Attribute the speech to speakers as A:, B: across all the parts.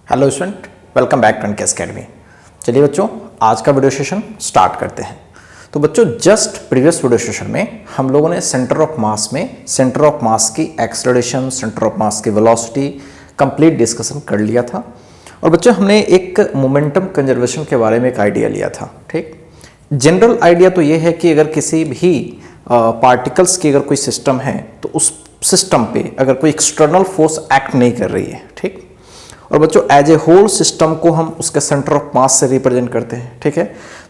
A: Hello student, welcome back to NKS academy. चलिए बच्चों, आज का वीडियो सेशन स्टार्ट करते हैं। तो बच्चों, जस्ट प्रीवियस वीडियो सेशन में हम लोगों ने सेंटर ऑफ मास में सेंटर ऑफ मास की एक्सेलरेशन, सेंटर ऑफ मास की वेलोसिटी कंप्लीट डिस्कशन कर लिया था। और बच्चों, हमने एक मोमेंटम कंजर्वेशन के बारे में एक आइडिया लिया था। ठीक, जनरल आइडिया तो ये है कि अगर किसी भी पार्टिकल्स की अगर कोई सिस्टम है तो उस सिस्टम पे अगर कोई एक्सटर्नल फोर्स एक्ट नहीं कर रही है, ठीक, और बच्चों एज ए होल सिस्टम को हम उसके सेंटर ऑफ मास से रिप्रेजेंट करते हैं। ठीक है,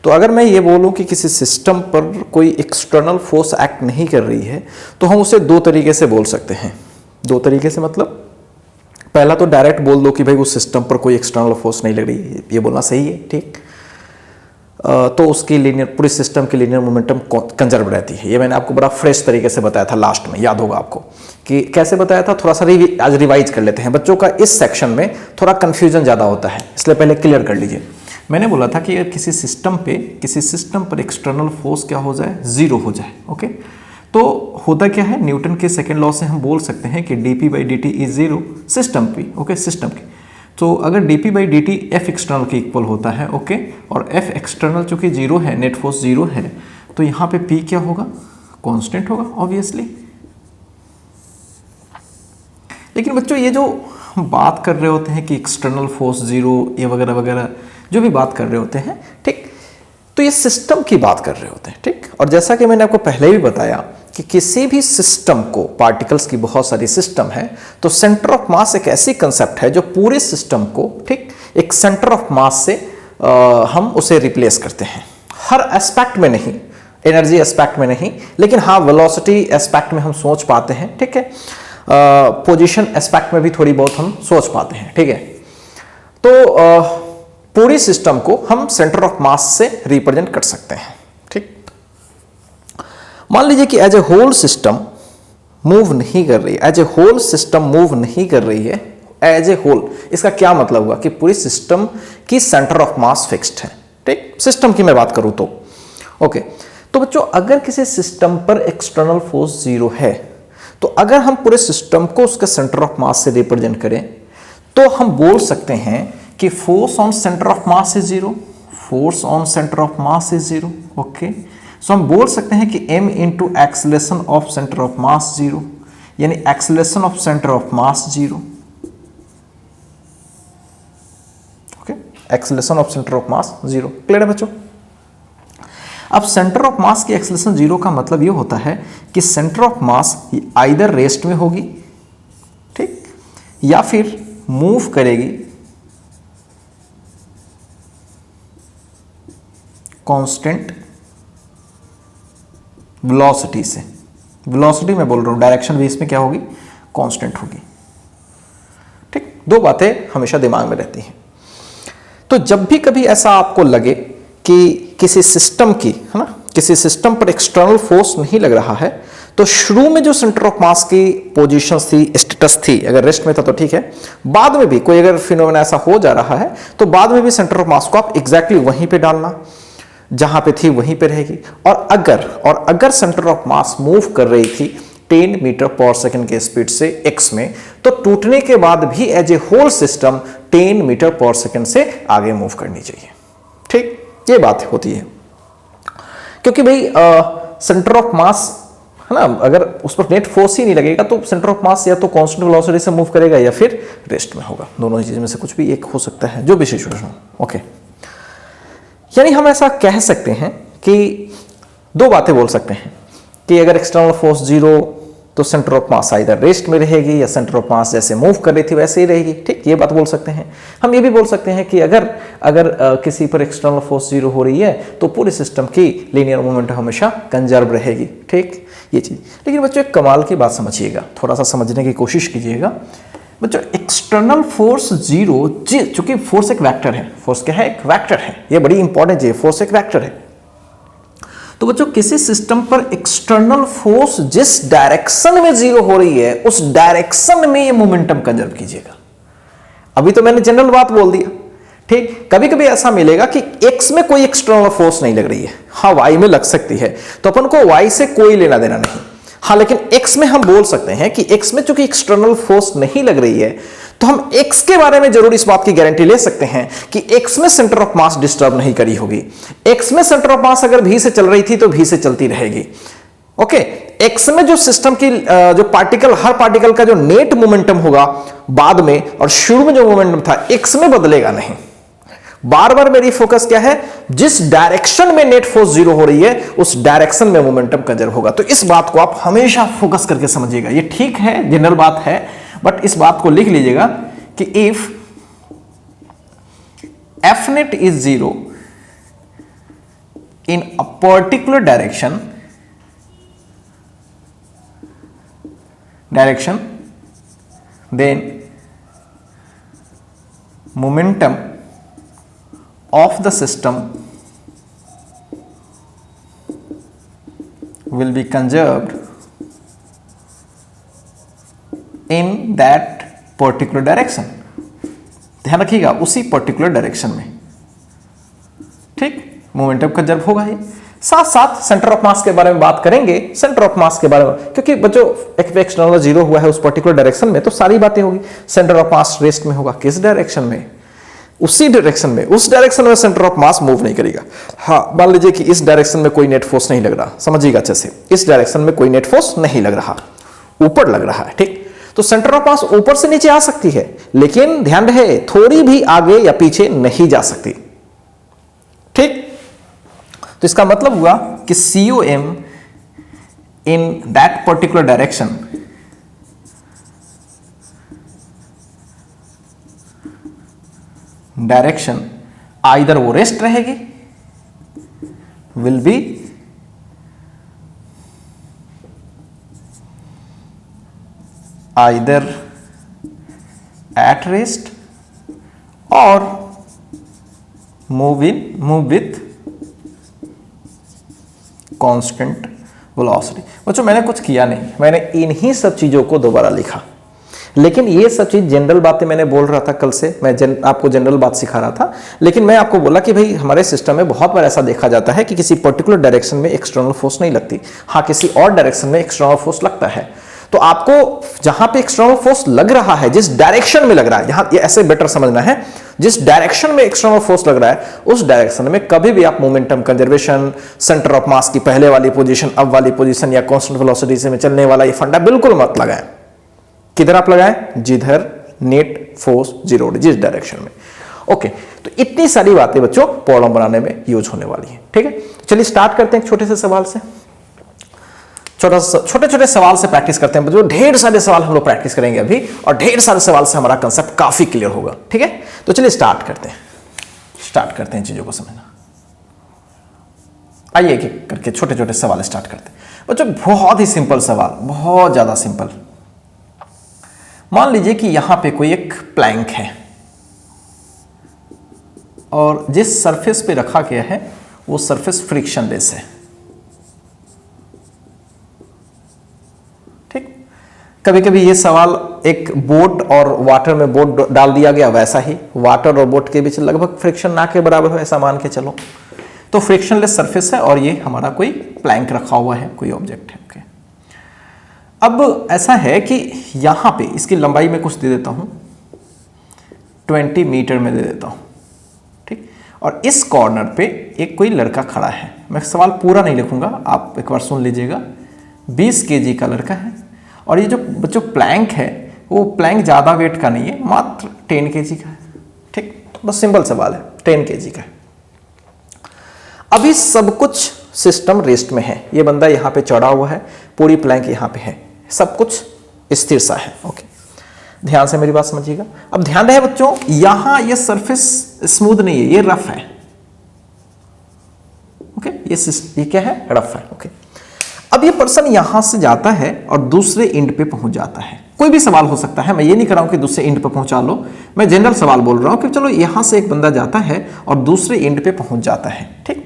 A: तो अगर मैं ये बोलूं कि किसी सिस्टम पर कोई एक्सटर्नल फोर्स एक्ट नहीं कर रही है तो हम उसे दो तरीके से बोल सकते हैं। दो तरीके से मतलब, पहला तो डायरेक्ट बोल दो कि भाई उस सिस्टम पर कोई एक्सटर्नल फोर्स नहीं लग रही है, ये बोलना सही है। ठीक, तो उसकी लीनियर, पूरी सिस्टम की लीनियर मोमेंटम कंजर्व रहती है। ये मैंने आपको बड़ा फ्रेश तरीके से बताया था लास्ट में, याद होगा आपको कि कैसे बताया था। थोड़ा सा आज रिवाइज कर लेते हैं। बच्चों का इस सेक्शन में थोड़ा कंफ्यूजन ज़्यादा होता है, इसलिए पहले क्लियर कर लीजिए। मैंने बोला था कि अगर किसी सिस्टम पर एक्सटर्नल फोर्स क्या हो जाए, जीरो हो जाए। ओके, तो होता क्या है, न्यूटन के सेकेंड लॉ से हम बोल सकते हैं कि dp/dt इज जीरो सिस्टम की। ओके, सिस्टम की। तो अगर dp/dt f एक्सटर्नल के इक्वल होता है, ओके, और f एक्सटर्नल चूंकि जीरो है, नेट फोर्स जीरो है, तो यहाँ पे p क्या होगा, कांस्टेंट होगा ऑब्वियसली। लेकिन बच्चों, ये जो हम बात कर रहे होते हैं कि एक्सटर्नल फोर्स जीरो, ये वगैरह वगैरह जो भी बात कर रहे होते हैं, ठीक, तो ये सिस्टम की बात कर रहे होते हैं। ठीक, और जैसा कि मैंने आपको पहले भी बताया कि किसी भी सिस्टम को, पार्टिकल्स की बहुत सारी सिस्टम है, तो सेंटर ऑफ मास एक ऐसी कंसेप्ट है जो पूरे सिस्टम को, ठीक, एक सेंटर ऑफ मास से हम उसे रिप्लेस करते हैं। हर एस्पेक्ट में नहीं, एनर्जी एस्पेक्ट में नहीं, लेकिन हाँ वेलोसिटी एस्पेक्ट में हम सोच पाते हैं। ठीक है, पोजीशन एस्पेक्ट में भी थोड़ी बहुत हम सोच पाते हैं। ठीक है, तो पूरी सिस्टम को हम सेंटर ऑफ मास से रिप्रेजेंट कर सकते हैं। ठीक, मान लीजिए कि as a whole system move नहीं कर रही है, as a whole system move नहीं कर रही है, एज ए होल, इसका क्या मतलब हुआ कि पूरी सिस्टम की सेंटर ऑफ मास फिक्स्ड है। ठीक, सिस्टम की मैं बात करूं तो ओके। तो बच्चों, अगर किसी सिस्टम पर एक्सटर्नल फोर्स जीरो है, तो अगर हम पूरे सिस्टम को उसके सेंटर ऑफ मास से रिप्रेजेंट करें तो हम बोल सकते हैं कि force on centre of mass is zero, force on centre of mass is zero. Okay, so हम बोल सकते हैं कि m into acceleration of centre of mass zero, यानी acceleration of centre of mass zero. Okay, acceleration of centre of mass zero. Clear है बच्चों? अब centre of मास की एक्सेलरेशन जीरो का मतलब ये होता है कि centre of mass either rest में होगी, ठीक, या फिर मूव करेगी कांस्टेंट वेलोसिटी से। वेलोसिटी मैं बोल रहा हूं, डायरेक्शन भी इसमें क्या होगी, कांस्टेंट होगी। ठीक, दो बातें हमेशा दिमाग में रहती हैं। तो जब भी कभी ऐसा आपको लगे कि किसी सिस्टम की, है ना, किसी सिस्टम पर एक्सटर्नल फोर्स नहीं लग रहा है, तो शुरू में जो सेंटर ऑफ मास की पोजीशन थी, स्टेटस थी, अगर रेस्ट में था तो ठीक है, बाद में भी कोई अगर फिनोमेना ऐसा हो जा रहा है तो बाद में भी सेंटर ऑफ मास को आप एग्जैक्टली वहीं पे डालना, जहां पे थी वहीं पे रहेगी। और अगर सेंटर ऑफ मास मूव कर रही थी 10 मीटर पर सेकंड के स्पीड से x में, तो टूटने के बाद भी as a whole system 10 metre पर सेकंड से आगे मूव करनी चाहिए। ठीक, ये बात होती है, क्योंकि भाई सेंटर ऑफ मास, है ना, अगर उस पर नेट फोर्स ही नहीं लगेगा तो सेंटर ऑफ मास या तो कांस्टेंट वेलोसिटी से मूव करेगा या फिर रेस्ट में होगा। दोनों चीज में से कुछ भी एक हो सकता है, जो भी सिचुएशन हो। ओके, यानी हम ऐसा कह सकते हैं कि दो बातें बोल सकते हैं कि अगर एक्सटर्नल फोर्स जीरो तो सेंटर ऑफ मास इधर रेस्ट में रहेगी, या सेंटर ऑफ मास जैसे मूव कर रही थी वैसे ही रहेगी। ठीक, ये बात बोल सकते हैं। हम ये भी बोल सकते हैं कि अगर किसी पर एक्सटर्नल फोर्स जीरो हो रही है तो पूरे सिस्टम की लीनियर मोमेंटम हमेशा कंजर्व रहेगी। ठीक, ये चीज। लेकिन बच्चों, एक कमाल की बात समझिएगा, थोड़ा सा समझने की कोशिश कीजिएगा। बच्चों, एक्सटर्नल फोर्स जीरो, चूंकि फोर्स एक वेक्टर है, फोर्स क्या है, एक वेक्टर है, ये बड़ी इंपॉर्टेंट है, फोर्स एक वेक्टर है। तो बच्चों, किसी सिस्टम पर एक्सटर्नल फोर्स जिस डायरेक्शन में जीरो हो रही है उस डायरेक्शन में ये मोमेंटम कंजर्व कीजिएगा। अभी तो मैंने जनरल बात बोल दिया। ठीक, कभी कभी ऐसा मिलेगा कि x में कोई एक्सटर्नल फोर्स नहीं लग रही है, हाँ y में लग सकती है, तो अपन को y से कोई लेना देना नहीं। हाँ, लेकिन x में हम बोल सकते हैं कि x में चूंकि एक्सटर्नल फोर्स नहीं लग रही है तो हम x के बारे में जरूर इस बात की गारंटी ले सकते हैं कि x में सेंटर ऑफ मास डिस्टर्ब नहीं करी होगी। x में सेंटर ऑफ मास अगर v से चल रही थी तो v से चलती रहेगी। ओके, x में जो सिस्टम की जो पार्टिकल, हर पार्टिकल का जो नेट मोमेंटम होगा बाद में और शुरू में जो मोमेंटम था x में बदलेगा नहीं। बार बार मेरी फोकस क्या है, जिस डायरेक्शन में नेट फोर्स जीरो हो रही है उस डायरेक्शन में मोमेंटम कंजर्व होगा। तो इस बात को आप हमेशा फोकस करके समझिएगा। ये ठीक है, जनरल बात है, बट इस बात को लिख लीजिएगा कि if F net is zero in a particular direction then momentum of the system will be conserved in that particular direction। ध्यान रखिएगा, उसी पर्टिकुलर डायरेक्शन में, ठीक, मोमेंटम कंजर्व होगा ही। साथ साथ सेंटर ऑफ मास के बारे में बात करेंगे, सेंटर ऑफ मास के बारे में, क्योंकि बच्चों एक्सटर्नल जीरो हुआ है उस पर्टिकुलर डायरेक्शन में तो सारी बातें होगी। सेंटर ऑफ मास रेस्ट में होगा, किस डायरेक्शन में, उसी डायरेक्शन में, उस डायरेक्शन में सेंटर ऑफ मास मूव नहीं करेगा। हाँ, मान लीजिए कि इस डायरेक्शन में कोई नेट फोर्स नहीं लग रहा, समझिएगा अच्छे से, इस डायरेक्शन में कोई नेट फोर्स नहीं लग रहा, ऊपर लग रहा है, ठीक, तो सेंटर ऑफ मास ऊपर से नीचे आ सकती है, लेकिन ध्यान रहे थोड़ी भी आगे या पीछे नहीं जा सकती, ठीक। तो इसका मतलब हुआ कि COM in that particular direction either वो रेस्ट रहेगी, will be either at rest और मूव विथ कांस्टेंट वेलोसिटी। बच्चों मैंने कुछ किया नहीं, मैंने इन्हीं सब चीजों को दोबारा लिखा, लेकिन ये सब चीज जनरल बातें मैंने बोल रहा था कल से, मैं आपको जनरल बात सिखा रहा था, लेकिन मैं आपको बोला कि भाई हमारे सिस्टम में बहुत बार ऐसा देखा जाता है कि किसी पर्टिकुलर डायरेक्शन में एक्सटर्नल फोर्स नहीं लगती, हाँ किसी और डायरेक्शन में एक्सटर्नल फोर्स लगता है। तो आपको जहां पे एक्सटर्नल फोर्स लग रहा है, जिस डायरेक्शन में लग रहा है, यहां ये ऐसे बेटर समझना है, जिस डायरेक्शन में एक्सटर्नल फोर्स लग रहा है उस डायरेक्शन में कभी भी आप मोमेंटम कंजर्वेशन, सेंटर ऑफ मास की पहले वाली पोजीशन, अब वाली पोजीशन या कांस्टेंट वेलोसिटी से में चलने वाला ये फंडा बिल्कुल मत लगाएं। किधर आप लगाएं, जिधर नेट फोर्स जीरो, जिस डायरेक्शन में। ओके, तो इतनी सारी बातें बच्चों प्रॉब्लम बनाने में यूज होने वाली है, ठीक है। चलिए स्टार्ट करते हैं एक छोटे से सवाल से, छोटे छोटे सवाल से प्रैक्टिस करते हैं बच्चों। ढेर सारे सवाल हम लोग प्रैक्टिस करेंगे अभी, और ढेर सारे सवाल से हमारा कंसेप्ट काफी क्लियर होगा, ठीक है। तो चलिए स्टार्ट करते हैं चीजों को समझना। आइए एक करके छोटे छोटे सवाल स्टार्ट करते हैं बच्चों। बहुत ही सिंपल सवाल, बहुत ज्यादा सिंपल। मान लीजिए कि यहां पे कोई एक प्लैंक है और जिस सरफेस पे रखा गया है वो सरफेस फ्रिक्शनलेस है, ठीक। कभी कभी ये सवाल एक बोट और वाटर में बोट डाल दिया गया, वैसा ही वाटर और बोट के बीच लगभग फ्रिक्शन ना के बराबर हो ऐसा मान के चलो। तो फ्रिक्शनलेस सरफेस है और ये हमारा कोई प्लैंक रखा हुआ है, कोई ऑब्जेक्ट है, ओके। अब ऐसा है कि यहां पे इसकी लंबाई में कुछ दे देता हूं, 20 मीटर में दे देता हूं, ठीक। और इस कॉर्नर पे एक कोई लड़का खड़ा है। मैं सवाल पूरा नहीं लिखूंगा, आप एक बार सुन लीजिएगा। 20 kg का लड़का है और ये जो प्लैंक है वो प्लैंक ज्यादा वेट का नहीं है, मात्र 10 kg का है, ठीक। बस सिंपल सवाल है, 10 kg का है। अभी सब कुछ सिस्टम रेस्ट में है, ये बंदा यहां पे चढ़ा हुआ है, पूरी प्लैंक यहां पे है, सब कुछ स्थिर सा है, ओके। ध्यान से मेरी बात समझिएगा। अब ध्यान रहे बच्चों, यहां ये सरफेस स्मूथ नहीं है, ये रफ है, ओके। ये क्या है, रफ है, ओके। अब ये पर्सन यहां से जाता है और दूसरे एंड पे पहुंच जाता है। कोई भी सवाल हो सकता है, मैं ये नहीं कर रहा हूं कि दूसरे एंड पे पहुंचा लो, मैं जनरल सवाल बोल रहा हूं कि चलो यहां से एक बंदा जाता है और दूसरे एंड पे पहुंच जाता है, ठीक।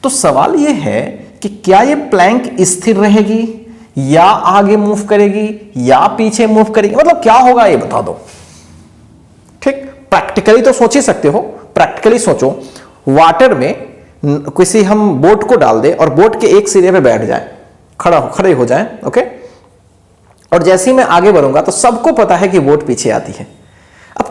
A: तो सवाल ये है कि क्या ये प्लैंक स्थिर रहेगी या आगे मूव करेगी या पीछे मूव करेगी, मतलब क्या होगा ये बता दो, ठीक। प्रैक्टिकली तो सोच ही सकते हो, प्रैक्टिकली सोचो, वाटर में किसी हम बोट को डाल दे और बोट के एक सिरे पे बैठ जाए, खड़े हो जाए, ओके। और जैसे ही मैं आगे बढ़ूंगा तो सबको पता है कि बोट पीछे आती है,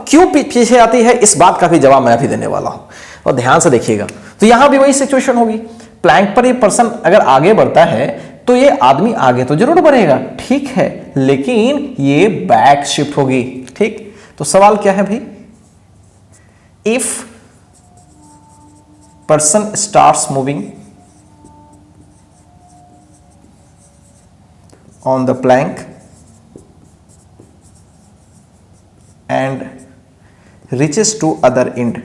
A: क्यों पीछे आती है, इस बात का भी जवाब मैं भी देने वाला हूं, और ध्यान से देखिएगा। तो यहां भी वही सिचुएशन होगी, प्लैंक पर ये पर्सन अगर आगे बढ़ता है तो ये आदमी आगे तो जरूर बढ़ेगा, ठीक है, लेकिन ये बैक शिफ्ट होगी। ठीक, तो सवाल क्या है भाई, if person starts moving on the plank and reaches to other end,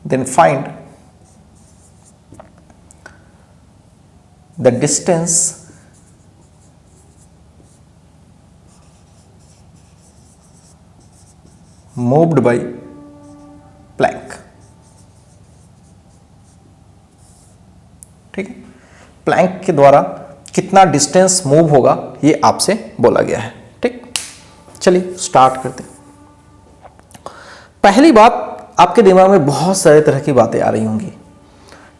A: then find the distance moved by plank। ठीक है, प्लैंक के द्वारा कितना डिस्टेंस मूव होगा ये आपसे बोला गया है। ठीक, चलिए स्टार्ट करते हैं। पहली बात, आपके दिमाग में बहुत सारे तरह की बातें आ रही होंगी।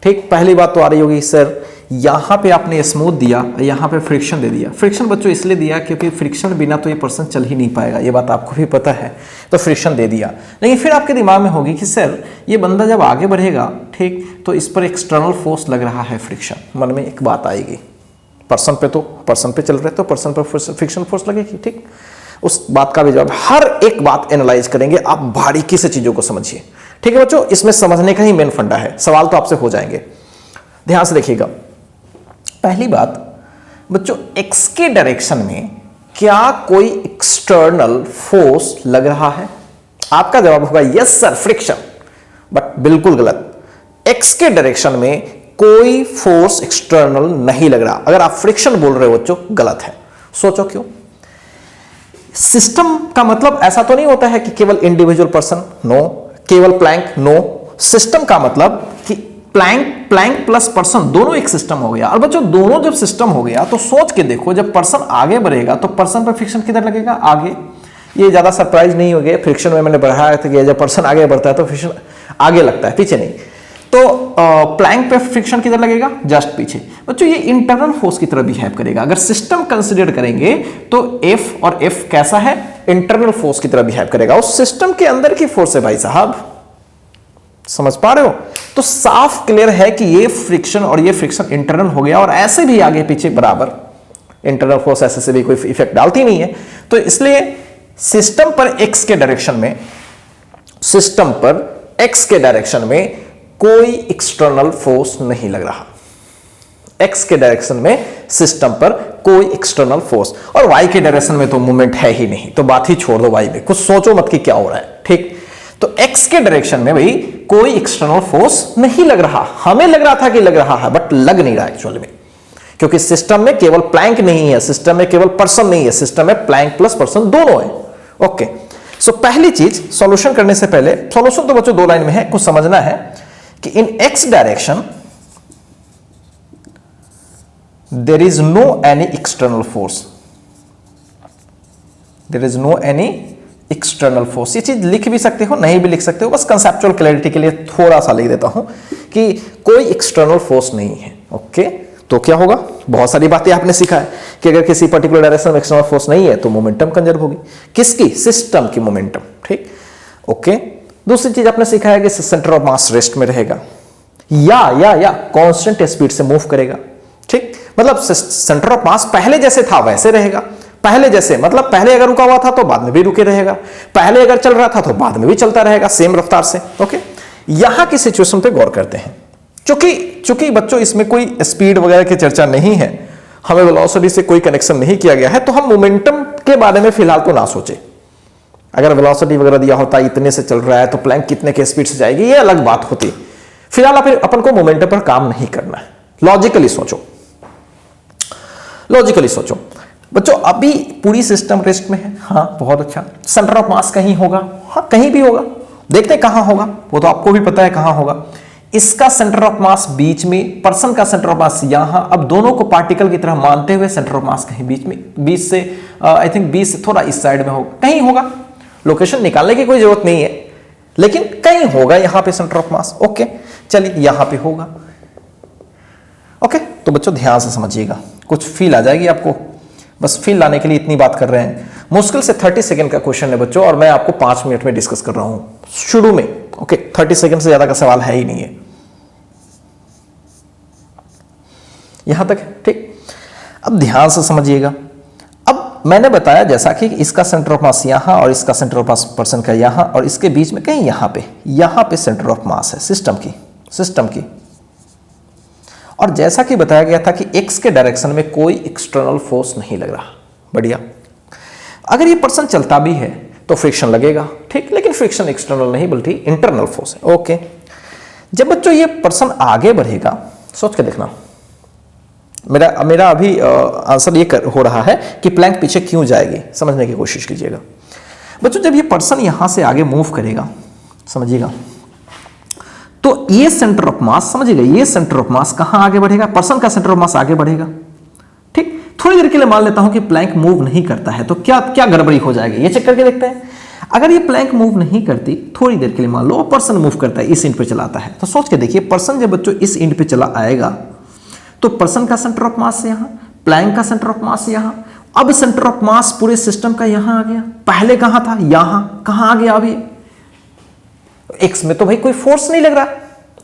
A: ठीक, पहली बात तो आ रही होगी, सर यहां पे आपने स्मूथ दिया, यहां पे फ्रिक्शन दे दिया। फ्रिक्शन बच्चों इसलिए दिया क्योंकि फ्रिक्शन बिना तो ये पर्सन चल ही नहीं पाएगा, ये बात आपको भी पता है, तो फ्रिक्शन दे दिया। लेकिन फिर आपके दिमाग में होगी कि सर ये बंदा जब आगे बढ़ेगा, ठीक, तो इस पर एक्सटर्नल फोर्स लग रहा है, फ्रिक्शन। मन में एक बात आएगी, पर्सन पे चल रहे तो पर्सन पर फ्रिक्शन फोर्स लगेगी। ठीक, उस बात का भी जवाब, हर एक बात एनालाइज करेंगे, आप बारीकी से चीजों को समझिए। ठीक है बच्चों, इसमें समझने का ही मेन फंडा है, सवाल तो आपसे हो जाएंगे, ध्यान से देखिएगा। पहली बात बच्चों, एक्स के डायरेक्शन में क्या कोई एक्सटर्नल फोर्स लग रहा है? आपका जवाब होगा यस सर, फ्रिक्शन। बट बिल्कुल गलत। एक्स के डायरेक्शन में कोई फोर्स एक्सटर्नल नहीं लग रहा। अगर आप फ्रिक्शन बोल रहे हो बच्चों, गलत है। सोचो क्यों? सिस्टम का मतलब ऐसा तो नहीं होता है कि केवल इंडिविजुअल पर्सन, नो, केवल प्लैंक, नो। सिस्टम का मतलब कि प्लैंक प्लस पर्सन दोनों एक सिस्टम हो गया। और बच्चों दोनों जब सिस्टम हो गया तो सोच के देखो, जब पर्सन आगे बढ़ेगा तो पर्सन पर फ्रिक्शन किधर लगेगा? आगे। ये ज्यादा सरप्राइज नहीं हो गया, फ्रिक्शन में मैंने बढ़ाया था कि जब पर्सन आगे बढ़ता है तो फ्रिक्शन आगे लगता है, पीछे नहीं। तो प्लैंक पे फ्रिक्शन किधर लगेगा? जस्ट पीछे। बच्चों ये इंटरनल फोर्स की तरह बिहेव करेगा। अगर सिस्टम कंसीडर करेंगे तो एफ और एफ कैसा है? इंटरनल फोर्स की तरह बिहेव करेगा। उस सिस्टम के अंदर की फोर्स है भाई साहब, समझ पा रहे हो? तो साफ क्लियर है कि ये फ्रिक्शन और ये फ्रिक्शन इंटरनल हो गया, और ऐसे भी आगे पीछे बराबर इंटरनल फोर्स ऐसे से भी कोई इफेक्ट डालती नहीं है। तो इसलिए सिस्टम पर एक्स के डायरेक्शन में, सिस्टम पर एक्स के डायरेक्शन में कोई एक्सटर्नल फोर्स नहीं लग रहा। एक्स के डायरेक्शन में सिस्टम पर कोई एक्सटर्नल फोर्स, और वाई के डायरेक्शन में तो मूवमेंट है ही नहीं, तो बात ही छोड़ दो वाई में, कुछ सोचो मत कि क्या हो रहा है। ठीक, तो एक्स के डायरेक्शन में भाई कोई एक्सटर्नल फोर्स नहीं लग रहा। हमें लग रहा था कि लग रहा है, बट लग नहीं रहा एक्चुअल में, क्योंकि सिस्टम में केवल प्लैंक नहीं है, सिस्टम में केवल पर्सन नहीं है, सिस्टम में प्लैंक प्लस पर्सन दोनों है। ओके, सो पहली चीज, सॉल्यूशन करने से पहले, सॉल्यूशन तो बच्चों दो लाइन में है, कुछ समझना है कि in X direction there is no any external force, there is no any external force. ये चीज लिख भी सकते हो, नहीं भी लिख सकते हो, बस कंसेप्चुअल क्लैरिटी के लिए थोड़ा सा लिख देता हूं कि कोई एक्सटर्नल फोर्स नहीं है। ओके, तो क्या होगा? बहुत सारी बातें आपने सीखा है कि अगर किसी पर्टिकुलर डायरेक्शन में एक्सटर्नल फोर्स नहीं है तो मोमेंटम कंजर्व होगी। किसकी? सिस्टम की मोमेंटम। ठीक, ओके। दूसरी चीज आपने सीखा है कि सेंटर ऑफ मास रेस्ट में रहेगा, या कांस्टेंट स्पीड से मूव करेगा। ठीक, मतलब सेंटर ऑफ मास पहले जैसे था वैसे रहेगा। पहले जैसे मतलब पहले अगर रुका हुआ था तो बाद में भी रुके रहेगा, पहले अगर चल रहा था तो बाद में भी चलता रहेगा, सेम रफ्तार से। ओके, यहां की सिचुएशन पे गौर करते हैं। चूंकि बच्चों इसमें कोई स्पीड वगैरह की चर्चा नहीं है, हमें वेलोसिटी से कोई कनेक्शन नहीं किया गया है, तो हम मोमेंटम के बारे में फिलहाल तो ना सोचे। अगर वेलोसिटी वगैरह दिया होता इतने से चल रहा है तो प्लैंक कितने के स्पीड से जाएगी, ये अलग बात होती। फिलहाल अपन को मोमेंटम पर काम नहीं करना है। लॉजिकली सोचो, लॉजिकली सोचो बच्चों। अभी पूरी सिस्टम रेस्ट में है, हाँ बहुत अच्छा। सेंटर ऑफ मास कहीं होगा, हाँ कहीं भी होगा, देखते हैं कहां होगा, वो तो आपको भी पता है कहां होगा। इसका सेंटर ऑफ मास बीच में, पर्सन का सेंटर ऑफ मास यहां। अब दोनों को पार्टिकल की तरह मानते हुए सेंटर ऑफ मास कहीं बीच में, बीच से आई थिंक बीच से थोड़ा इस साइड में होगा, कहीं होगा। लोकेशन निकालने की कोई जरूरत नहीं है, लेकिन कहीं होगा यहां पे सेंटर ऑफ मास। ओके, चलिए यहां पे होगा। ओके, तो बच्चों ध्यान से समझिएगा, कुछ फील आ जाएगी आपको, बस फील लाने के लिए इतनी बात कर रहे हैं। मुश्किल से 30 सेकंड का क्वेश्चन है बच्चों, और मैं आपको 5 मिनट में डिस्कस कर रहा हूं शुरू में। ओके, 30 सेकंड से ज्यादा का सवाल है ही नहीं है यहां तक, ठीक। अब ध्यान से समझिएगा। अब मैंने बताया जैसा कि इसका सेंटर ऑफ मास यहां और इसका सेंटर ऑफ मास पर्सन का यहां और इसके बीच में कहीं यहां पे सेंटर ऑफ मास है सिस्टम की। और जैसा कि बताया गया था कि एक्स के डायरेक्शन में कोई एक्सटर्नल फोर्स नहीं लग रहा, बढ़िया। अगर ये पर्सन चलता भी है तो फ्रिक्शन लगेगा, ठीक, लेकिन फ्रिक्शन एक्सटर्नल नहीं बल्कि इंटरनल फोर्स है। ओके, जब बच्चों ये पर्सन आगे बढ़ेगा, सोच के देखना, मेरा अभी आंसर ये हो रहा है कि प्लैंक पीछे क्यों जाएगी, समझने की कोशिश कीजिएगा बच्चों। जब ये पर्सन यहां से आगे मूव करेगा, समझिएगा, तो ये सेंटर ऑफ मास, समझिएगा, ये सेंटर ऑफ मास कहां आगे बढ़ेगा, पर्सन का सेंटर ऑफ मास आगे बढ़ेगा, ठीक। थोड़ी देर के लिए मान लेता हूं कि प्लैंक मूव नहीं करता है, तो क्या क्या गड़बड़ी हो जाएगी ये चेक करके देखते हैं। अगर ये प्लैंक मूव नहीं करती, थोड़ी देर के लिए मान लो पर्सन मूव करता है, इस इंड पे चलाता है, तो सोच के देखिए, पर्सन जब बच्चों इस इंड पे चला आएगा तो पर्सन का सेंटर ऑफ मास यहां, प्लैंक का सेंटर ऑफ मास यहां। अब सेंटर ऑफ मास पूरे सिस्टम का यहां आ गया, पहले कहां था, यहां, कहां आ गया अभी, एक्स में तो भाई कोई फोर्स नहीं लग रहा,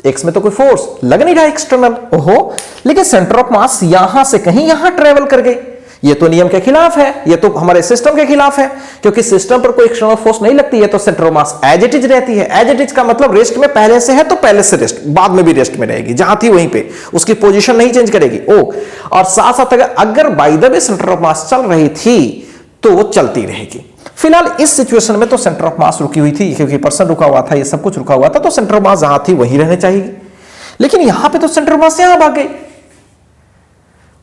A: एक्स में तो कोई फोर्स लग नहीं रहा एक्सटर्नल, ओहो, लेकिन सेंटर ऑफ मास यहां से कहीं यहां ट्रेवल कर गई। ये तो नियम के खिलाफ है, ये तो हमारे सिस्टम के खिलाफ है, क्योंकि सिस्टम पर कोई एक्सटर्नल फोर्स नहीं लगती है तो centre of mass as it is रहती है। एज इट इज का मतलब रेस्ट में पहले से है तो पहले से रेस्ट, बाद में भी रेस्ट में रहेगी, जहां थी वहीं पे, उसकी पोजीशन नहीं चेंज करेगी। ओ, और साथ साथ अगर by the way centre of मास चल रही थी तो वो चलती रहेगी। फिलहाल इस सिचुएशन में तो सेंटर ऑफ मास रुकी हुई थी, क्योंकि पर्सन रुका हुआ था, ये सब कुछ रुका हुआ था, तो सेंटर ऑफ मास जहां थी वहीं रहने चाहिए, लेकिन यहां पे तो सेंटर ऑफ मास यहां भाग गई।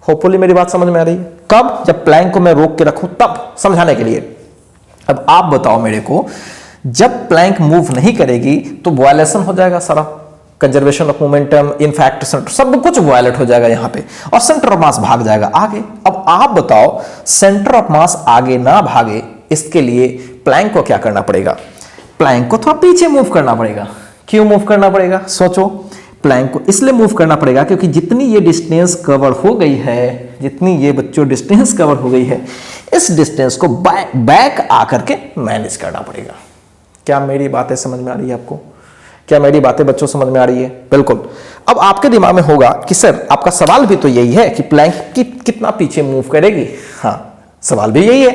A: होपफुली मेरी बात समझ में आ रही है। कब, जब प्लैंक को मैं रोक के रखूं तब, समझाने के लिए। अब आप बताओ मेरे को, जब प्लैंक मूव नहीं करेगी तो वायलेशन हो जाएगा सारा, कंजर्वेशन ऑफ मोमेंटम, इनफैक्ट सब कुछ वायलेट हो जाएगा यहां पे, और सेंटर ऑफ मास भाग जाएगा आगे। अब आप बताओ, सेंटर ऑफ मास आगे ना भागे, इसके लिए प्लैंक को क्या करना पड़ेगा, प्लैंक को थोड़ा पीछे मूव करना पड़ेगा। क्यों मूव करना पड़ेगा, सोचो। प्लैंक को इसलिए मूव करना पड़ेगा क्योंकि जितनी ये डिस्टेंस कवर हो गई है, जितनी ये बच्चों डिस्टेंस कवर हो गई है, इस डिस्टेंस को बैक आकर के मैनेज करना पड़ेगा। क्या मेरी बातें समझ में आ रही है आपको, क्या मेरी बातें बच्चों समझ में आ रही है? बिल्कुल। अब आपके दिमाग में होगा कि सर आपका सवाल भी तो यही है कि प्लैंक कितना पीछे मूव करेगी, हाँ सवाल भी यही है,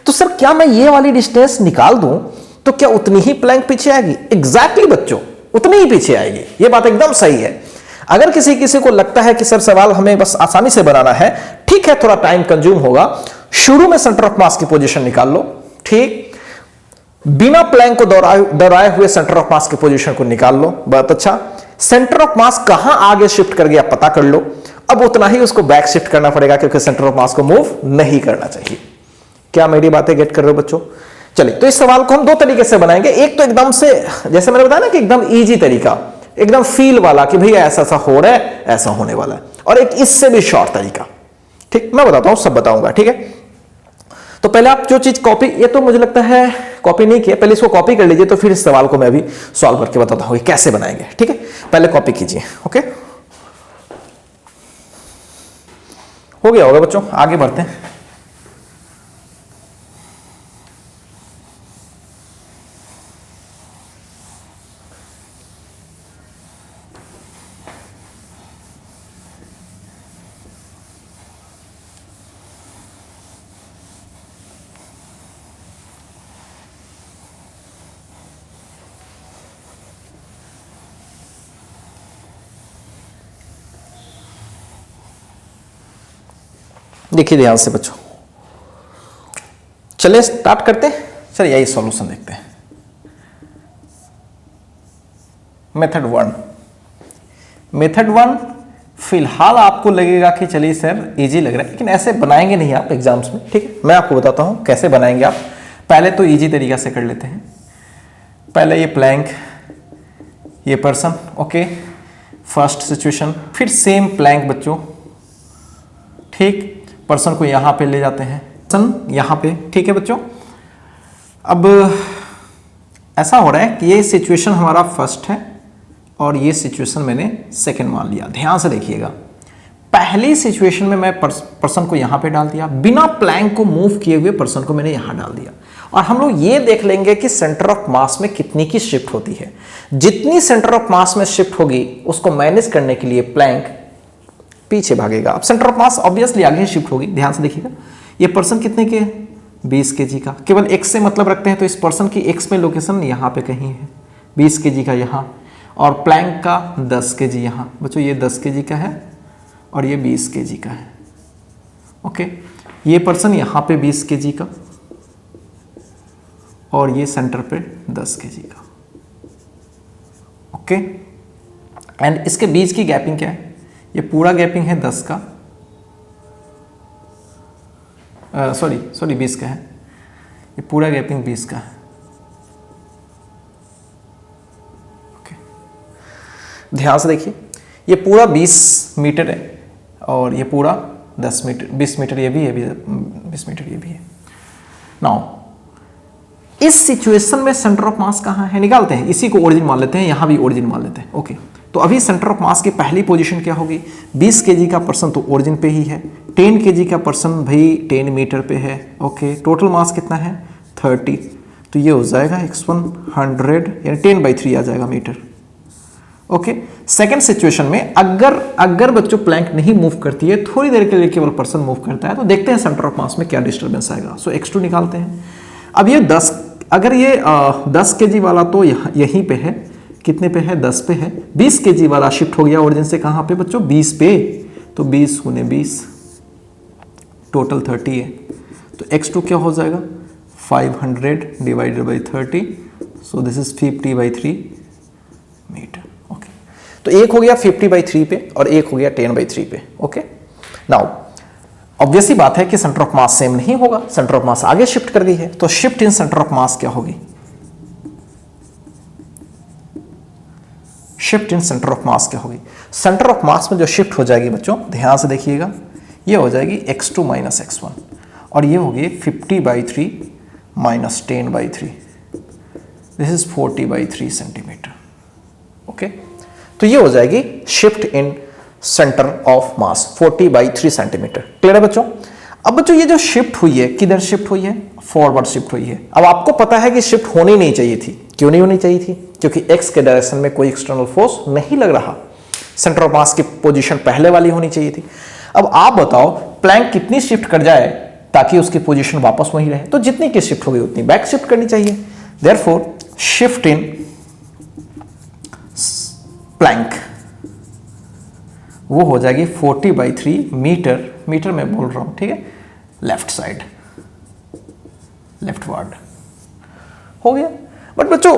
A: तो सर क्या मैं ये वाली डिस्टेंस निकाल दूं तो क्या उतनी ही प्लैंक पीछे आएगी? एग्जैक्टली बच्चों, उतनी ही पीछे आएगी, ये बात एकदम सही है। अगर किसी को लगता है कि सर सवाल हमें बस आसानी से बनाना है, ठीक है, थोड़ा टाइम कंज्यूम होगा, शुरू में सेंटर ऑफ मास की पोजीशन निकाल लो, ठीक, बिना प्लैंक को दोहराए हुए सेंटर ऑफ मास की पोजीशन को निकाल लो, बहुत अच्छा। सेंटर ऑफ मास कहां आगे शिफ्ट कर गया पता कर लो, अब उतना ही उसको बैक शिफ्ट करना पड़ेगा क्योंकि सेंटर ऑफ मास को मूव नहीं करना चाहिए। क्या मेरी बातें गेट कर रहे हो बच्चों? चलिए, तो इस सवाल को हम दो तरीके से बनाएंगे। एक तो एकदम से, जैसे मैंने बताया ना कि एकदम इजी तरीका, एकदम फील वाला कि भैया ऐसा ऐसा हो रहा है, ऐसा होने वाला है, और एक इससे भी शॉर्ट तरीका, ठीक, मैं बताता हूं, सब बताऊंगा, ठीक है। तो पहले आप जो चीज कॉपी, ये तो मुझे लगता है कॉपी नहीं किया, पहले इसको कॉपी कर लीजिए, तो फिर इस सवाल को मैं अभी सॉल्व करके बताता हूं कैसे बनाएंगे, ठीक है। पहले कॉपी कीजिए, ओके, हो गया होगा बच्चों, आगे बढ़ते हैं। देखिए ध्यान से बच्चों, चलिए स्टार्ट करते हैं। चलिए यही सॉल्यूशन देखते हैं। मेथड वन फिलहाल आपको लगेगा कि चलिए सर इजी लग रहा है, लेकिन ऐसे बनाएंगे नहीं आप एग्जाम्स में, ठीक है। मैं आपको बताता हूं कैसे बनाएंगे आप। पहले तो इजी तरीका से कर लेते हैं। पहले ये प्लैंक, ये पर्सन, ओके, फर्स्ट सिचुएशन, फिर सेम प्लैंक बच्चों, ठीक, पर्सन को यहां पे ले जाते हैं, पर्सन यहां पे, ठीक है बच्चों। अब ऐसा हो रहा है कि ये सिचुएशन हमारा फर्स्ट है और ये सिचुएशन मैंने सेकंड मान लिया। ध्यान से देखिएगा, पहली सिचुएशन में मैं पर्सन को यहां पे डाल दिया, बिना प्लैंक को मूव किए हुए पर्सन को मैंने यहां डाल दिया, और हम लोग ये देख लेंगे कि सेंटर ऑफ मास में कितनी की शिफ्ट होती है। जितनी सेंटर ऑफ मास में शिफ्ट होगी उसको मैनेज करने के लिए प्लैंक पीछे भागेगा। अब सेंटर ऑफ मास ऑब्वियसली आगे शिफ्ट होगी। ध्यान से देखिएगा, ये पर्सन कितने के है, 20 kg का। केवल x से मतलब रखते हैं तो इस पर्सन की x में लोकेशन यहाँ पे कहीं है, 20 kg का यहाँ, और प्लैंक का 10 kg यहाँ। बच्चों ये 10 kg का है और ये 20 kg का है। ओके, ये पर्सन यहाँ पे 20 kg का और ये सेंटर पे 10 kg का। ओके, एंड इसके बीच की गैपिंग क्या है, ये पूरा गैपिंग है 10 का, सॉरी 20 का है, ये पूरा गैपिंग 20 का है। ओके, ध्यान से देखिए, ये पूरा 20 मीटर है और ये पूरा 10 मीटर, 20 मीटर ये भी है, 20 मीटर ये भी है। नाउ इस सिचुएशन में सेंटर ऑफ मास कहाँ है, निकालते हैं। इसी को ओरिजिन मान लेते हैं, यहां भी ओरिजिन मान लेते हैं। ओके, तो अभी सेंटर ऑफ मास की पहली पोजीशन क्या होगी, 20 kg का पर्सन तो ओरिजिन पे ही है, 10 kg का पर्सन भाई 10 मीटर पे है। ओके, टोटल मास कितना है 30, तो ये हो जाएगा x1 100 यानी 10/3 आ जाएगा मीटर। ओके, सेकेंड सिचुएशन में अगर बच्चों प्लैंक नहीं मूव करती है, थोड़ी देर के लिए केवल पर्सन मूव करता है, तो देखते हैं सेंटर ऑफ मास में क्या डिस्टर्बेंस आएगा। सो x2 निकालते हैं। अब ये 10, अगर ये 10 kg वाला तो यहीं पे है, कितने पे है 10 पे है, 20 kg वाला शिफ्ट हो गया ओरिजिन से कहाँ पे बच्चों 20 पे, तो 20 गुने 20 टोटल 30 है, तो x2 क्या हो जाएगा 500 divided by 30, so this is 50/3 metre. Okay, तो एक हो गया 50/3 पे और एक हो गया 10/3 पे। ओके, नाउ ऑब्वियसली बात है कि सेंटर ऑफ मास सेम नहीं होगा, सेंटर ऑफ मास आगे शिफ्ट कर गई है, तो शिफ्ट इन सेंटर ऑफ मास क्या होगी, शिफ्ट इन सेंटर ऑफ मास क्या होगी, सेंटर ऑफ मास में जो शिफ्ट हो जाएगी बच्चों ध्यान से देखिएगा, ये हो जाएगी x2 माइनस x1 और ये होगी 50/3 minus 10/3, this is 40/3 centimetre. Okay, तो ये हो जाएगी shift in centre of mass 40/3 centimetre. Clear है बच्चों। अब बच्चों ये जो शिफ्ट हुई है किधर शिफ्ट हुई है, फॉरवर्ड शिफ्ट हुई है। अब आपको पता है कि शिफ्ट होनी नहीं चाहिए थी, क्यों नहीं होनी चाहिए थी, क्योंकि x के डायरेक्शन में कोई एक्सटर्नल फोर्स नहीं लग रहा, सेंटर ऑफ मास की पोजीशन पहले वाली होनी चाहिए थी। अब आप बताओ प्लैंक कितनी शिफ्ट कर जाए ताकि उसकी पोजीशन वापस वही रहे, तो जितनी की शिफ्ट होगी उतनी बैक शिफ्ट करनी चाहिए। देयरफॉर शिफ्ट इन प्लैंक वो हो जाएगी 40/3 मीटर में बोल रहा हूं, ठीक है, लेफ्ट साइड, लेफ्टवर्ड हो गया। बट बच्चों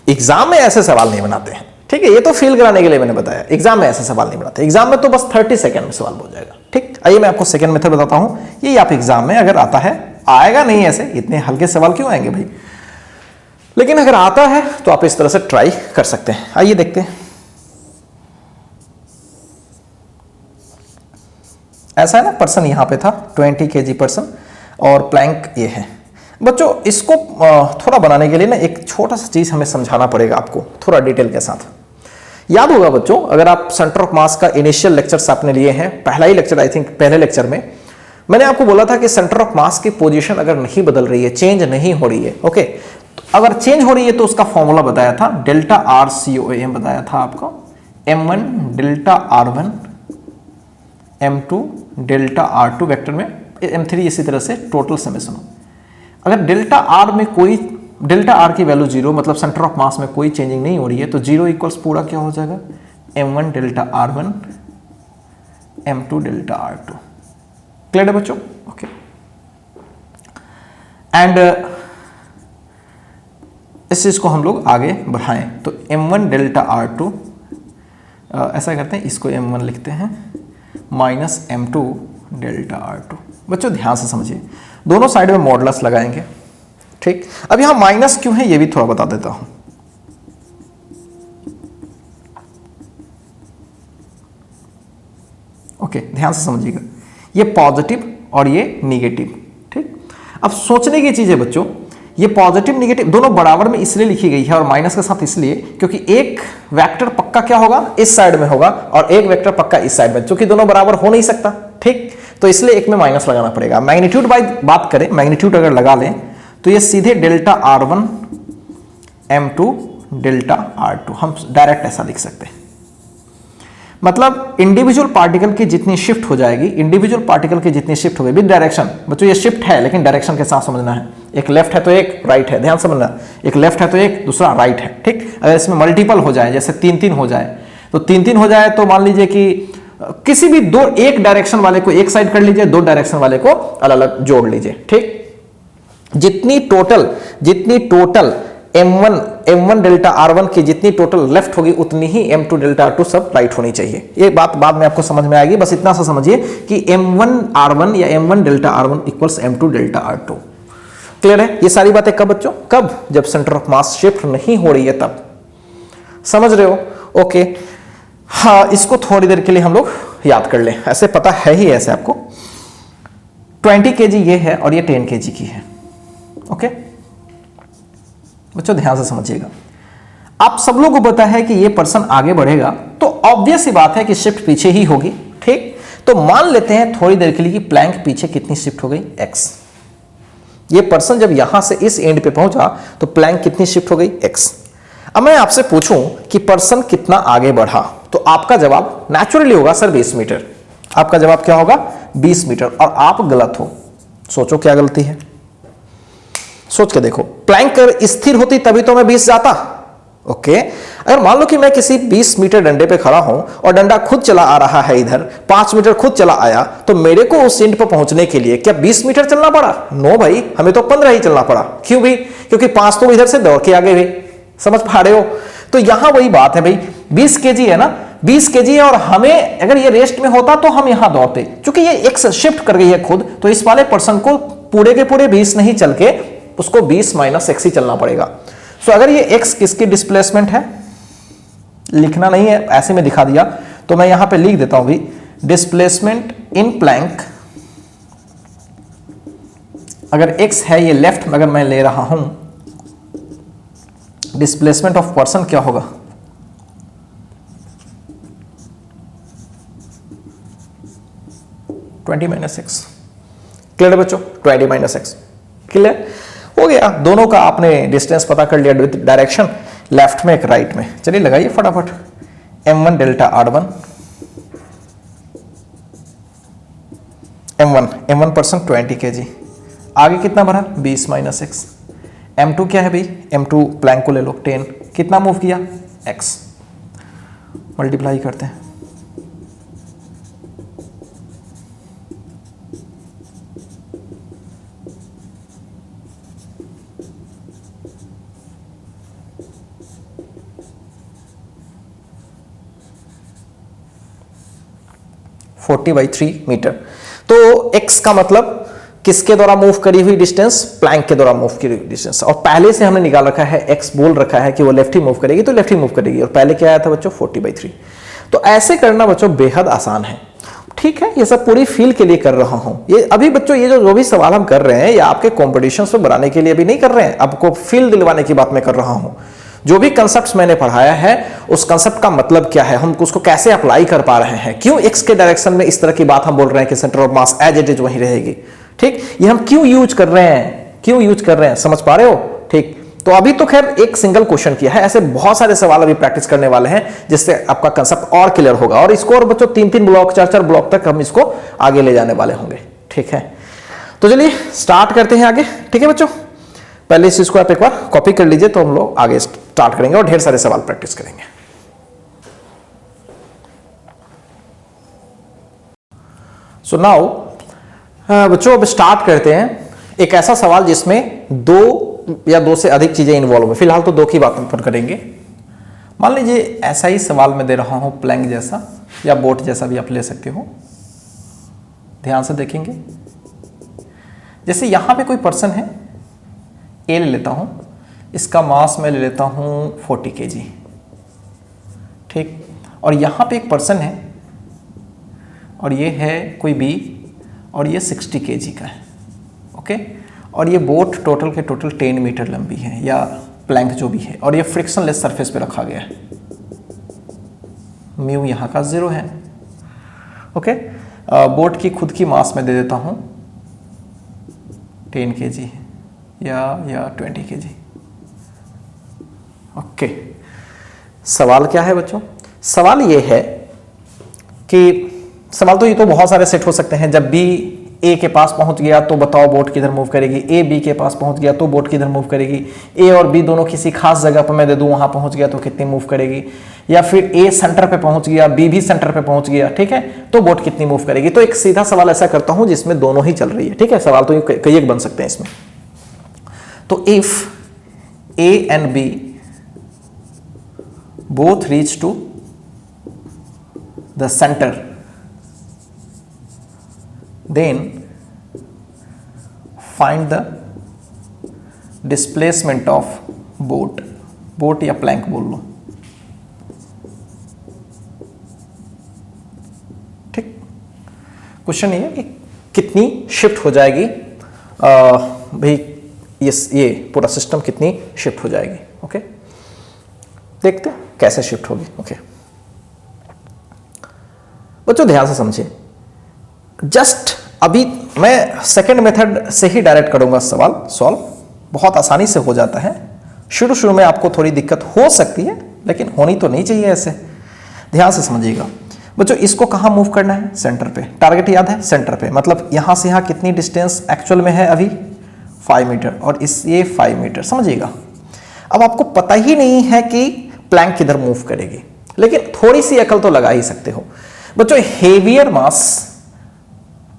A: एग्जाम में ऐसे सवाल नहीं बनाते हैं, ठीक है, ये तो फील कराने के लिए मैंने बताया, एग्जाम में ऐसे सवाल नहीं बनाते। एग्जाम में तो बस 30 सेकंड में सवाल हो जाएगा। ठीक, आइए मैं आपको सेकंड मेथड बताता हूं, ये आप एग्जाम में अगर आता है, आएगा नहीं ऐसे, इतने हल्के सवाल क्यों आएंगे भाई, लेकिन अगर आता है तो आप इस तरह से ट्राई कर सकते हैं। आइए देखते हैं, ऐसा है ना, पर्सन यहां पे था 20 kg पर्सन और प्लैंक ये है। बच्चों इसको थोड़ा बनाने के लिए ना एक छोटा सा चीज हमें समझाना पड़ेगा आपको थोड़ा डिटेल के साथ। याद होगा बच्चों, अगर आप सेंटर ऑफ मास का इनिशियल लेक्चर्स आपने लिए हैं, पहला ही लेक्चर आई थिंक पहले लेक्चर में मैंने आपको बोला था कि सेंटर ऑफ मास की पोजीशन अगर नहीं बदल रही है, चेंज नहीं हो रही है, ओके, तो अगर चेंज हो रही है तो उसका फॉर्मूला बताया था डेल्टा RCOM बताया था आपको, M1 delta R1 M2 delta R2 vector में, M3 इसी तरह से टोटल समेशन हो। अगर डेल्टा R में कोई, डेल्टा R की वैल्यू 0 मतलब सेंटर ऑफ मास में कोई चेंजिंग नहीं हो रही है, तो 0 इक्वल्स पूरा क्या हो जाएगा M1 delta R1 M2 delta R2। Clear है बच्चों, ओके। एंड इस चीज को हम लोग आगे बढ़ाएं तो M1 डेल्टा R2 ऐसा करते हैं, इसको M1 लिखते हैं माइनस M2 डेल्टा R2। बच्चों ध्यान से समझिए, दोनों साइड में मॉडुलस लगाएंगे, ठीक। अब यहां माइनस क्यों है ये भी थोड़ा बता देता हूं। ओके, ध्यान से समझिएगा, ये पॉजिटिव और ये निगेटिव, ठीक। अब सोचने की चीज है बच्चों, ये पॉजिटिव निगेटिव दोनों बराबर में इसलिए लिखी गई है और माइनस के साथ इसलिए क्योंकि एक वेक्टर पक्का क्या होगा, इस साइड में होगा और एक वेक्टर पक्का इस साइड में, क्योंकि दोनों बराबर हो नहीं सकता। ठीक, तो इसलिए एक में माइनस लगाना पड़ेगा। मैग्नीट्यूड बाय बात करें, मैग्नीट्यूड अगर लगा लें तो ये सीधे delta R1 M2 delta R2 हम डायरेक्ट ऐसा लिख सकते हैं। मतलब इंडिविजुअल पार्टिकल की जितनी शिफ्ट हो जाएगी, इंडिविजुअल पार्टिकल की जितनी शिफ्ट होगी विद डायरेक्शन, बच्चों ये शिफ्ट है लेकिन डायरेक्शन के साथ समझना है। एक लेफ्ट है तो एक राइट है, ध्यान समझना, एक लेफ्ट है तो एक दूसरा राइट है। ठीक, अगर इसमें मल्टीपल हो जाए, जैसे 3-3 हो जाए, तो 3-3 हो जाए तो मान लीजिए कि किसी भी दो, एक डायरेक्शन वाले को एक साइड कर लीजिए, दो डायरेक्शन वाले को अलग अलग जोड़ लीजिए। ठीक, जितनी टोटल M1 डेल्टा R1 की जितनी टोटल लेफ्ट होगी उतनी ही M2 डेल्टा R2 सब राइट होनी चाहिए। ये बात बाद में आपको समझ में आएगी, बस इतना सा समझिए कि M1 R1 या M1 delta R1 equals M2 delta R2। Clear है? ये सारी बातें कब बच्चों, कब, जब सेंटर ऑफ मास शिफ्ट नहीं हो रही है तब। समझ रहे हो? ओके, हाँ, इसको थोड़ी देर के लिए हम लोग याद कर लें, ऐसे पता है ही ऐसे आपको। 20 kg ये है और ये 10 kg की है। ओके बच्चों, ध्यान से समझिएगा। आप सब लोगों को पता है कि ये पर्सन आगे बढ़ेगा तो ऑब्वियस सी बात है कि शिफ्ट पीछे ही होगी। ठीक, तो मान लेते हैं थोड़ी देर के लिए कि प्लैंक पीछे कितनी शिफ्ट हो गई, x। ये पर्सन जब यहां से इस एंड पे पहुंचा तो प्लैंक कितनी शिफ्ट हो गई, x। अब मैं आपसे पूछूं कि पर्सन कितना आगे बढ़ा, तो आपका जवाब नेचुरली होगा सर 20 मीटर। आपका जवाब क्या होगा, 20 मीटर, और आप गलत हो। सोचो क्या गलती है, सोच के देखो। प्लैंक अगर स्थिर होती तभी तो मैं 20 जाता। ओके, अगर मान लो कि मैं किसी 20 मीटर डंडे पे खड़ा हूं और डंडा खुद चला आ रहा है, इधर 5 मीटर खुद चला आया, तो मेरे को उस एंड पर पहुंचने के लिए क्या 20 मीटर चलना पड़ा? नो भाई, हमें तो 15 ही चलना पड़ा। क्यों भी? क्योंकि 5 तो इधर से दौड़ के आगे गए। समझ पा रहे हो? तो यहां वही बात है भाई, 20 kg है ना, 20 kg है, और हमें अगर ये रेस्ट में होता तो हम यहां दौड़ते। क्योंकि ये एक्स शिफ्ट कर गई है खुद, तो इस वाले पर्सन को पूरे के पूरे 20 नहीं चल के उसको 20 माइनस एक्स ही चलना पड़ेगा। सो अगर ये एक्स किसकी डिस्प्लेसमेंट है, लिखना नहीं है, ऐसे में दिखा दिया, तो मैं यहां पे लिख देता हूं भी, डिस्प्लेसमेंट इन प्लैंक। अगर एक्स है ये लेफ्ट में, अगर मैं ले रहा हूं, डिस्प्लेसमेंट ऑफ पर्सन क्या होगा, ट्वेंटी माइनस एक्स। क्लियर है बच्चों? 20 माइनस एक्स। क्लियर हो गया? दोनों का आपने डिस्टेंस पता कर लिया, डायरेक्शन लेफ्ट में एक राइट में। चलिए लगाइए फटाफट, M1 delta R1, M1 person 20 kg, आगे कितना बढ़ा, 20 माइनस एक्स। M2 क्या है भाई, M2 प्लैंक को ले लो, 10, कितना मूव किया, x, मल्टीप्लाई करते हैं। Forty by 3 metre. तो x का मतलब किसके द्वारा मूव करी हुई डिस्टेंस, प्लैंक के द्वारा मूव करी हुई डिस्टेंस, और पहले से हमने निकाल रखा है x, बोल रखा है कि वो लेफ्ट ही मूव करेगी तो लेफ्ट ही मूव करेगी, और पहले क्या आया था बच्चों, 40/3। तो ऐसे करना बच्चों बेहद आसान है। ठीक है, ये सब पूरी फील के लिए कर रहा हूं। ये अभी बच्चों ये जो भी सवाल हम कर रहे हैं, ये आपके कॉम्पिटिशन में बनाने के लिए भी नहीं कर रहे हैं, आपको फील दिलवाने की बात मैं कर रहा हूं। जो भी कंसेप्ट मैंने पढ़ाया है, उस कंसेप्ट का मतलब क्या है, हम उसको कैसे अप्लाई कर पा रहे हैं, क्यों एक्स के डायरेक्शन में इस तरह की बात हम बोल रहे हैं कि centre of mass as it is वहीं रहेगी। ठीक, ये हम क्यों यूज कर रहे हैं, क्यों यूज कर रहे हैं, समझ पा रहे हो? ठीक, तो अभी तो खैर एक सिंगल क्वेश्चन किया है, ऐसे बहुत सारे सवाल अभी प्रैक्टिस करने वाले हैं जिससे आपका कंसेप्ट और क्लियर होगा, और इसको और बच्चों 3-3 ब्लॉक, 4-4 ब्लॉक तक हम इसको आगे ले जाने वाले होंगे। ठीक है, तो चलिए स्टार्ट करते हैं आगे। ठीक है बच्चों, पहले इस चीज को आप एक बार कॉपी कर लीजिए, तो हम लोग आगे स्टार्ट करेंगे और ढेर सारे सवाल प्रैक्टिस करेंगे। सो नाउ बच्चों अब स्टार्ट करते हैं एक ऐसा सवाल जिसमें 2 या 2 से अधिक चीजें इन्वॉल्व है। फिलहाल तो 2 की बात पर करेंगे। मान लीजिए ऐसा ही सवाल मैं दे रहा हूं, प्लैंक जैसा या बोट जैसा भी आप ले सकते हो। ध्यान से देखेंगे, जैसे यहां पे कोई पर्सन है, ए ले लेता हूं, इसका मास मैं ले लेता हूं 40 kg। ठीक, और यहां पे एक पर्सन है और ये है कोई बी, और ये 60 kg का है। ओके, और ये बोट टोटल के टोटल 10 मीटर लंबी है, या प्लैंक जो भी है, और ये फ्रिक्शनलेस सरफेस पे रखा गया है। म्यू यहाँ का 0 है। ओके, बोट की खुद की मास में दे देता हूँ 10 kg या 20 kg। ओके, सवाल क्या है बच्चों? सवाल ये है कि सवाल तो ये तो बहुत सारे सेट हो सकते हैं। जब बी ए के पास पहुंच गया तो बताओ बोट किधर मूव करेगी, ए बी के पास पहुंच गया तो बोट किधर मूव करेगी, ए और बी दोनों किसी खास जगह पर मैं दे दूं वहां पहुंच गया तो कितनी मूव करेगी, या फिर ए सेंटर पे पहुंच गया बी भी सेंटर पे पहुंच गया, ठीक है, तो बोट कितनी मूव करेगी। तो एक सीधा सवाल ऐसा करता हूं जिसमें दोनों ही चल रही है, ठीक है। सवाल तो कई एक बन सकते हैं इसमें। तो if A and B both reach to the center, then find the displacement of boat या प्लैंक बोल लो, ठीक। क्वेश्चन ये है कि कितनी शिफ्ट हो जाएगी भाई, ये पूरा सिस्टम कितनी शिफ्ट हो जाएगी। ओके, देखते हैं कैसे शिफ्ट होगी। ओके बच्चों ध्यान से समझिए, जस्ट अभी मैं सेकंड मेथड से ही डायरेक्ट करूंगा सवाल सॉल्व, बहुत आसानी से हो जाता है। शुरू शुरू में आपको थोड़ी दिक्कत हो सकती है, लेकिन होनी तो नहीं चाहिए ऐसे। ध्यान से समझिएगा बच्चों, इसको कहां मूव करना है? सेंटर पे। टारगेट याद है? सेंटर पे। मतलब यहां से यहां कितनी डिस्टेंस एक्चुअल में है अभी? 5 मीटर, और इस ये 5 मीटर, समझिएगा। अब आपको पता ही नहीं है कि प्लैंक किधर मूव करेगी, लेकिन थोड़ी सी अकल तो लगा ही सकते हो बच्चों। हेवियर मास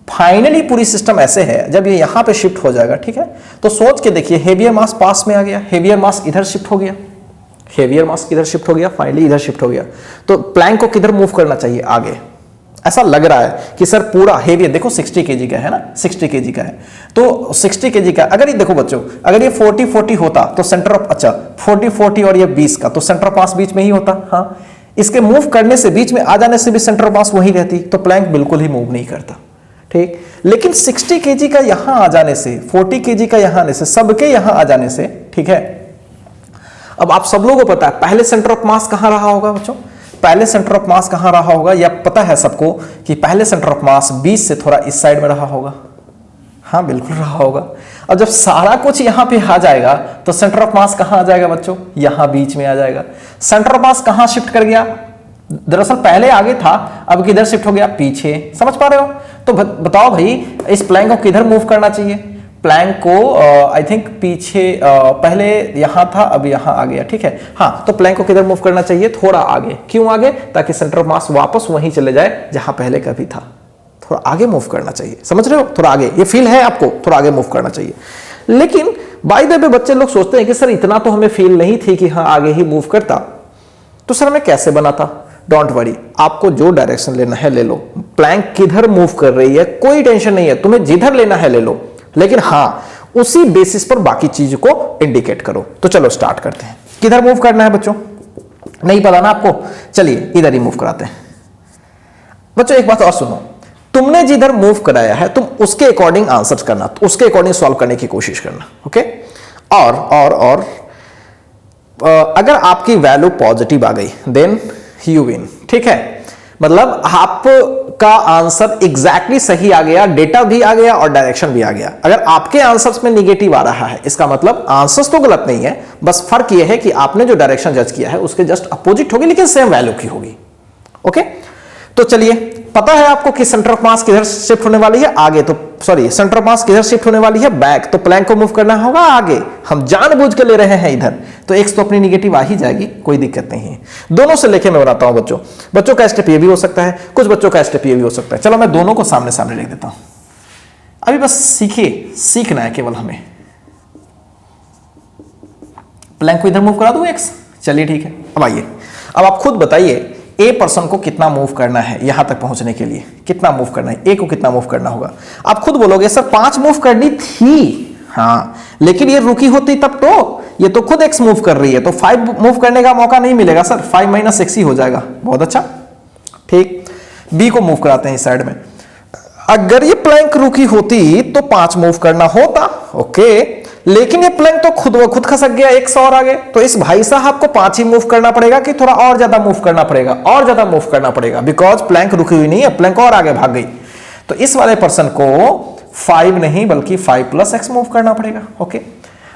A: फाइनली पूरी सिस्टम ऐसे है, जब ये यहां पे शिफ्ट हो जाएगा, ठीक है, तो सोच के देखिए, हेवियर मास पास में आ गया, हेवियर मास इधर शिफ्ट हो गया, हेवियर मास किधर शिफ्ट हो गया? फाइनली इधर शिफ्ट हो गया। तो प्लैंक को किधर मूव करना चाहिए? आगे। ऐसा लग रहा है कि सर पूरा हेवियर देखो 60 kg का है ना, 60 kg का है, तो 60 kg का अगर ये देखो बच्चों, अगर ये 40-40 होता तो सेंटर ऑफ, अच्छा 40-40 और ये 20 का, तो सेंटर ऑफ मास बीच में ही होता। हाँ, इसके मूव करने से, बीच में आ जाने से भी सेंटर ऑफ मास वही रहती, तो प्लैंक बिल्कुल ही मूव नहीं करता, ठीक। लेकिन 60 kg का यहां आ जाने से, 40 kg का यहां आने से, सबके यहां आ जाने से, ठीक है। अब आप सब लोगों को पता है पहले सेंटर ऑफ मास कहां रहा होगा बच्चों? पहले सेंटर ऑफ मास कहां रहा होगा? या पता है सबको कि पहले सेंटर ऑफ मास 20 से थोड़ा इस साइड में रहा होगा। हाँ बिल्कुल रहा होगा। अब जब सारा कुछ यहां पे आ जाएगा तो सेंटर ऑफ मास कहां आ जाएगा बच्चों? यहां बीच में आ जाएगा। सेंटर ऑफ मास कहां शिफ्ट कर गया? दरअसल पहले आगे था, अब किधर शिफ्ट हो गया? पीछे। समझ पा रहे हो? तो बताओ भाई, इस प्लैंक को किधर मूव करना चाहिए? प्लैंक को आई थिंक पीछे, पहले यहां था अब यहां आ गया, ठीक है। हाँ, तो प्लैंक को किधर मूव करना चाहिए? थोड़ा आगे। क्यों आगे? ताकि सेंटर ऑफ मास वापस वहीं चले जाए जहां पहले कभी था। थोड़ा आगे मूव करना चाहिए, समझ रहे हो? थोड़ा आगे, ये फील है आपको, थोड़ा आगे मूव करना चाहिए। लेकिन बाय द वे बच्चे लोग सोचते हैं कि सर इतना तो हमें फील नहीं थी कि हाँ आगे ही मूव करता, तो सर हमें कैसे बनाता? डोंट वरी, आपको जो डायरेक्शन लेना है ले लो। प्लैंक किधर मूव कर रही है कोई टेंशन नहीं है, तुम्हें जिधर लेना है ले लो, लेकिन हां उसी बेसिस पर बाकी चीज को इंडिकेट करो। तो चलो स्टार्ट करते हैं। किधर मूव करना है बच्चों? नहीं पता ना आपको? चलिए इधर ही मूव कराते हैं। बच्चों एक बात और सुनो, तुमने जिधर मूव कराया है तुम उसके अकॉर्डिंग आंसर्स करना, तो उसके अकॉर्डिंग सॉल्व करने की कोशिश करना। ओके, और अगर आपकी वैल्यू पॉजिटिव आ गई देन यू विन, ठीक है। मतलब आपका आंसर एग्जैक्टली सही आ गया, डेटा भी आ गया और डायरेक्शन भी आ गया। अगर आपके आंसर्स में निगेटिव आ रहा है, इसका मतलब आंसर्स तो गलत नहीं है, बस फर्क यह है कि आपने जो डायरेक्शन जज किया है उसके जस्ट अपोजिट होगी, लेकिन सेम वैल्यू की होगी। ओके, तो चलिए, पता है आपको कि सेंटर ऑफ मास किधर शिफ्ट होने वाली है? आगे। तो सॉरी, सेंटर ऑफ मास किधर शिफ्ट होने वाली है? बैक। तो प्लैंक को मूव करना होगा आगे, हम जानबूझ के ले रहे हैं इधर, तो एक्स तो अपनी निगेटिव आ ही जाएगी, कोई दिक्कत नहीं है। दोनों से लेके मैं बनाता हूं बच्चों का स्टेप ये भी हो सकता है, कुछ बच्चों का स्टेप ये भी हो सकता है। चलो मैं दोनों को सामने सामने लिख देता हूं। अभी बस सीखिए, सीखना है केवल हमें। प्लैंक को इधर मूव करा दूं एक्स, चलिए ठीक है। अब आइए, अब आप खुद बताइए ए पर्सन को कितना मूव करना है यहां तक पहुंचने के लिए? कितना मूव करना है? ए को कितना मूव करना होगा? आप खुद बोलोगे सर 5 मूव करनी थी, हाँ, लेकिन ये रुकी होती तब तो, ये तो खुद एक्स मूव कर रही है, तो 5 मूव करने का मौका नहीं मिलेगा सर, 5 - x ही हो जाएगा। बहुत अच्छा, ठीक। बी को मूव कराते हैं इस साइड में। अगर ये प्लैंक रुकी होती तो 5 मूव करना होता, ओके, लेकिन ये प्लैंक तो खुद खसक गया, एक और आगे, तो इस भाई साहब को 5 ही मूव करना पड़ेगा कि थोड़ा और ज्यादा मूव करना पड़ेगा, और ज्यादा मूव करना पड़ेगा, बिकॉज प्लैंक रुकी हुई नहीं है, प्लैंक और आगे भाग गई। तो इस वाले पर्सन को 5 नहीं बल्कि 5 + x मूव करना पड़ेगा। ओके,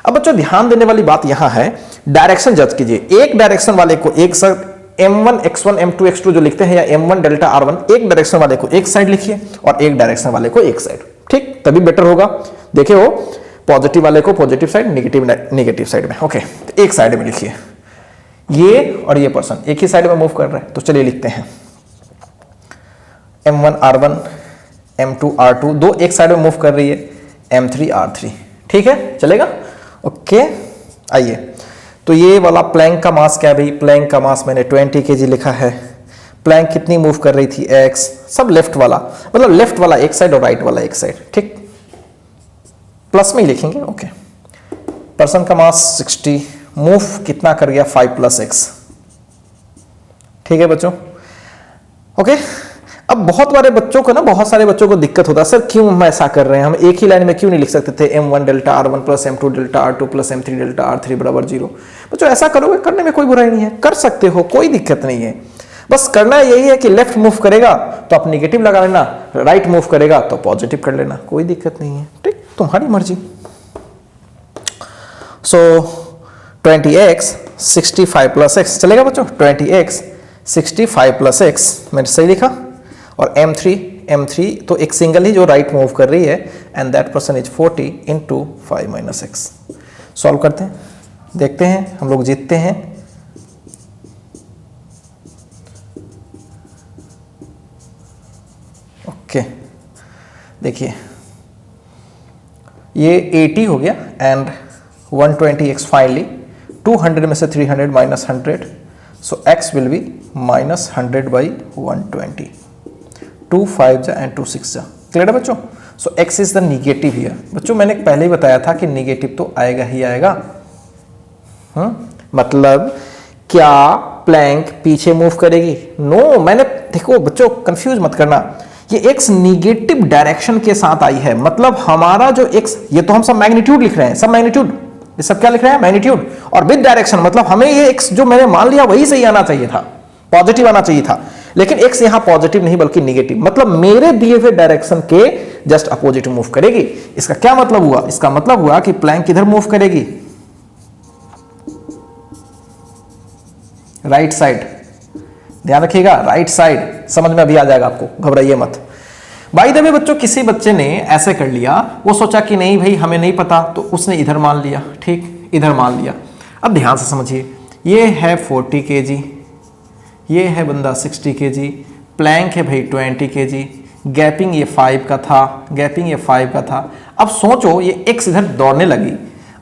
A: अब बच्चों ध्यान देने वाली बात यहां है, डायरेक्शन जज कीजिए। एक डायरेक्शन वाले को एक side m1 x1 m2 x2 जो लिखते हैं, या m1 डेल्टा r1, एक डायरेक्शन वाले को एक साइड लिखिए और एक डायरेक्शन वाले को एक साइड, ठीक, तभी बेटर होगा। देखिए वो पॉजिटिव वाले को पॉजिटिव साइड, नेगेटिव साइड में। ओके, तो एक साइड में लिखिए, ये और ये पर्सन एक ही साइड में मूव कर रहे हैं, तो चलिए लिखते हैं m1 r1 m2 r2, दो एक साइड में मूव कर रही है, m3 r3, ठीक है, चलेगा। ओके, आइए, तो ये वाला प्लैंक का मास क्या है भाई, प्लैंक का मास मैंने 20 kg लिखा है। प्लैंक कितनी मूव कर रही थी, x, सब लेफ्ट वाला, मतलब लेफ्ट वाला एक साइड और राइट वाला एक साइड, ठीक, प्लस में ही लिखेंगे। ओके, पर्सन का मास 60, मूव कितना कर गया, 5 + x, ठीक है बच्चों। ओके, अब बहुत सारे बच्चों को दिक्कत होता है, सर क्यों हम ऐसा कर रहे हैं, हम एक ही लाइन में क्यों नहीं लिख सकते थे m1 delta r1 + m2 delta r2 + m3 delta r3 = 0। बच्चों ऐसा करोगे, करने में कोई बुराई नहीं है, कर सकते हो, कोई दिक्कत नहीं है, बस करना यही है कि लेफ्ट मूव करेगा तो आप नेगेटिव लगा लेना, राइट मूव करेगा तो पॉजिटिव कर लेना, कोई दिक्कत नहीं है, ठीक, तुम्हारी मर्जी। सो 20x 65 + x चलेगा बच्चों, 20x 65 + x मैंने सही लिखा, और m3 तो एक सिंगल ही जो राइट मूव कर रही है, and that person is 40 × 5 - x। Solve करते हैं, देखते हैं हम लोग जीतते हैं। ओके, देखिए ये 80 हो गया एंड 120x फाइनली, 200 में से 300 - 100, सो x विल बी -100/120, 2 5 जा एंड 2 6 जा, क्लियर है बच्चों। सो x is the negative here. बच्चों मैंने पहले ही बताया था कि निगेटिव तो आएगा ही आएगा। मतलब क्या प्लैंक पीछे मूव करेगी? नो, मैंने, देखो बच्चों कंफ्यूज मत करना, ये x निगेटिव डायरेक्शन के साथ आई है, मतलब हमारा जो x, ये तो हम सब मैग्नीट्यूड लिख रहे हैं, सब मैग्नीट्यूड, ये सब क्या लिख रहे हैं, मैग्नीट्यूड, और विद डायरेक्शन, मतलब हमें ये x जो मैंने मान लिया वही सही आना चाहिए था, पॉजिटिव आना चाहिए था, लेकिन x यहां पॉजिटिव नहीं बल्कि निगेटिव, मतलब मेरे दिए हुए डायरेक्शन के जस्ट अपोजिट मूव करेगी। इसका क्या मतलब हुआ? इसका मतलब हुआ कि प्लैंक किधर मूव करेगी, राइट साइड, ध्यान रखिएगा, राइट साइड, समझ में अभी आ जाएगा आपको, घबराइए मत। बाय द वे बच्चों, किसी बच्चे ने ऐसे कर लिया, वो सोचा कि नहीं भाई हमें नहीं पता, तो उसने इधर मान लिया, ठीक, इधर मान लिया। अब ध्यान से समझिए, ये है 40 kg, ये है बंदा 60 kg, प्लैंक है भाई 20 kg, गैपिंग ये 5 का था, गैपिंग ये 5 का था। अब सोचो ये x इधर दौड़ने लगी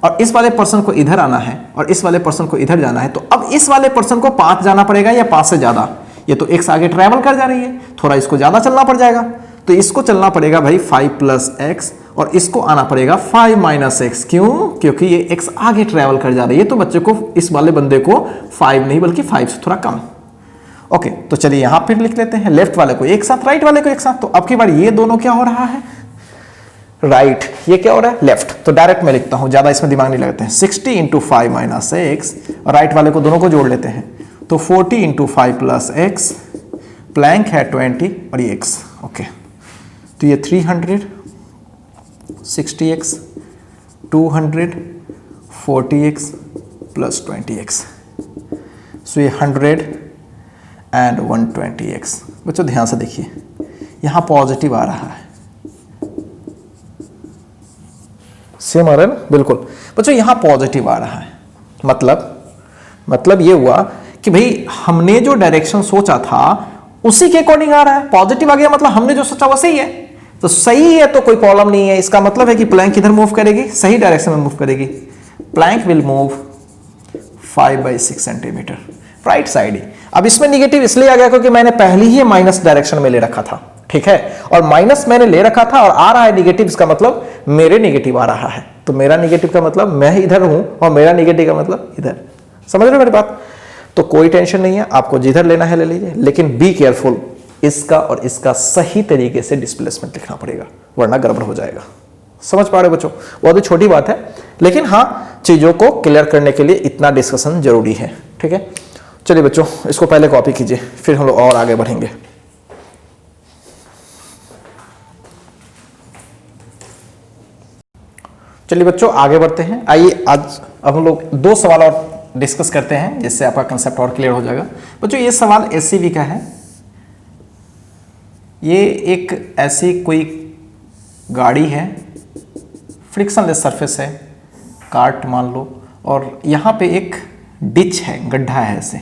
A: और इस वाले पर्सन को इधर आना है और इस वाले पर्सन को इधर जाना है, तो अब इस वाले पर्सन को 5 जाना पड़ेगा या 5 से ज्यादा, ये तो x आगे ट्रैवल कर जा रही है, थोड़ा इसको ज्यादा चलना पड़ जाएगा, तो इसको चलना पड़ेगा भाई 5 + x और इसको आना पड़ेगा 5 - x। क्यों? क्योंकि ये x आगे ट्रैवल कर जा रही है, तो बच्चे को, इस वाले बंदे को 5 नहीं बल्कि 5 से थोड़ा कम। ओके, तो चलिए यहां फिर लिख लेते हैं, लेफ्ट वाले को एक साथ, राइट वाले को एक साथ। तो अब की बार ये दोनों क्या हो रहा है, राइट, ये क्या हो रहा है, लेफ्ट। तो डायरेक्ट मैं लिखता हूं, ज्यादा इसमें दिमाग नहीं लगाते हैं, 60 × 5 - x, और राइट वाले को दोनों को जोड़ लेते हैं, तो 40 × 5 + x, प्लैंक है 20 और ये x। ओके, तो ये 300, 60x, 200, 40x + 20x, सो ये 100 एंड 120x। बच्चों ध्यान से देखिए, यहां पॉजिटिव आ रहा है, सेम आ रहा है ना, बिल्कुल बच्चों यहां पॉजिटिव आ रहा है, मतलब ये हुआ कि भाई हमने जो डायरेक्शन सोचा था उसी के अकॉर्डिंग आ रहा है, पॉजिटिव आ गया, मतलब हमने जो सोचा वो सही है, तो सही है तो कोई प्रॉब्लम नहीं है। इसका मतलब है कि प्लैंक किधर मूव करेगी, सही डायरेक्शन में मूव करेगी, plank will move 5/6 centimetre, right side ही। अब इसमें निगेटिव इसलिए आ गया क्योंकि मैंने पहले ही माइनस डायरेक्शन में ले रखा था, ठीक है, और माइनस मैंने ले रखा था और आ रहा है निगेटिव, इसका मतलब मेरे निगेटिव आ रहा है, तो मेरा निगेटिव का मतलब मैं इधर हूं और मेरा निगेटिव का मतलब इधर, समझ रहे हो मेरी बात? तो कोई टेंशन नहीं है, आपको जिधर लेना है ले लीजिए, लेकिन बी केयरफुल, इसका और इसका सही तरीके से डिस्प्लेसमेंट लिखना पड़ेगा, वरना गड़बड़ हो जाएगा, समझ पा रहे हो बच्चों? बहुत ही छोटी बात है, लेकिन हाँ चीजों को क्लियर करने के लिए इतना डिस्कशन जरूरी है। ठीक है, चलिए बच्चों इसको पहले कॉपी कीजिए, फिर हम लोग और आगे बढ़ेंगे। चलिए बच्चों आगे बढ़ते हैं। आइए आज अब हम लोग 2 सवाल और डिस्कस करते हैं, जिससे आपका कंसेप्ट और क्लियर हो जाएगा। बच्चों ये सवाल एससीवी का है। ये एक ऐसी कोई गाड़ी है, फ्रिक्शनलेस सरफेस है, कार्ट मान लो, और यहाँ पे एक डिच है, गड्ढा है ऐसे,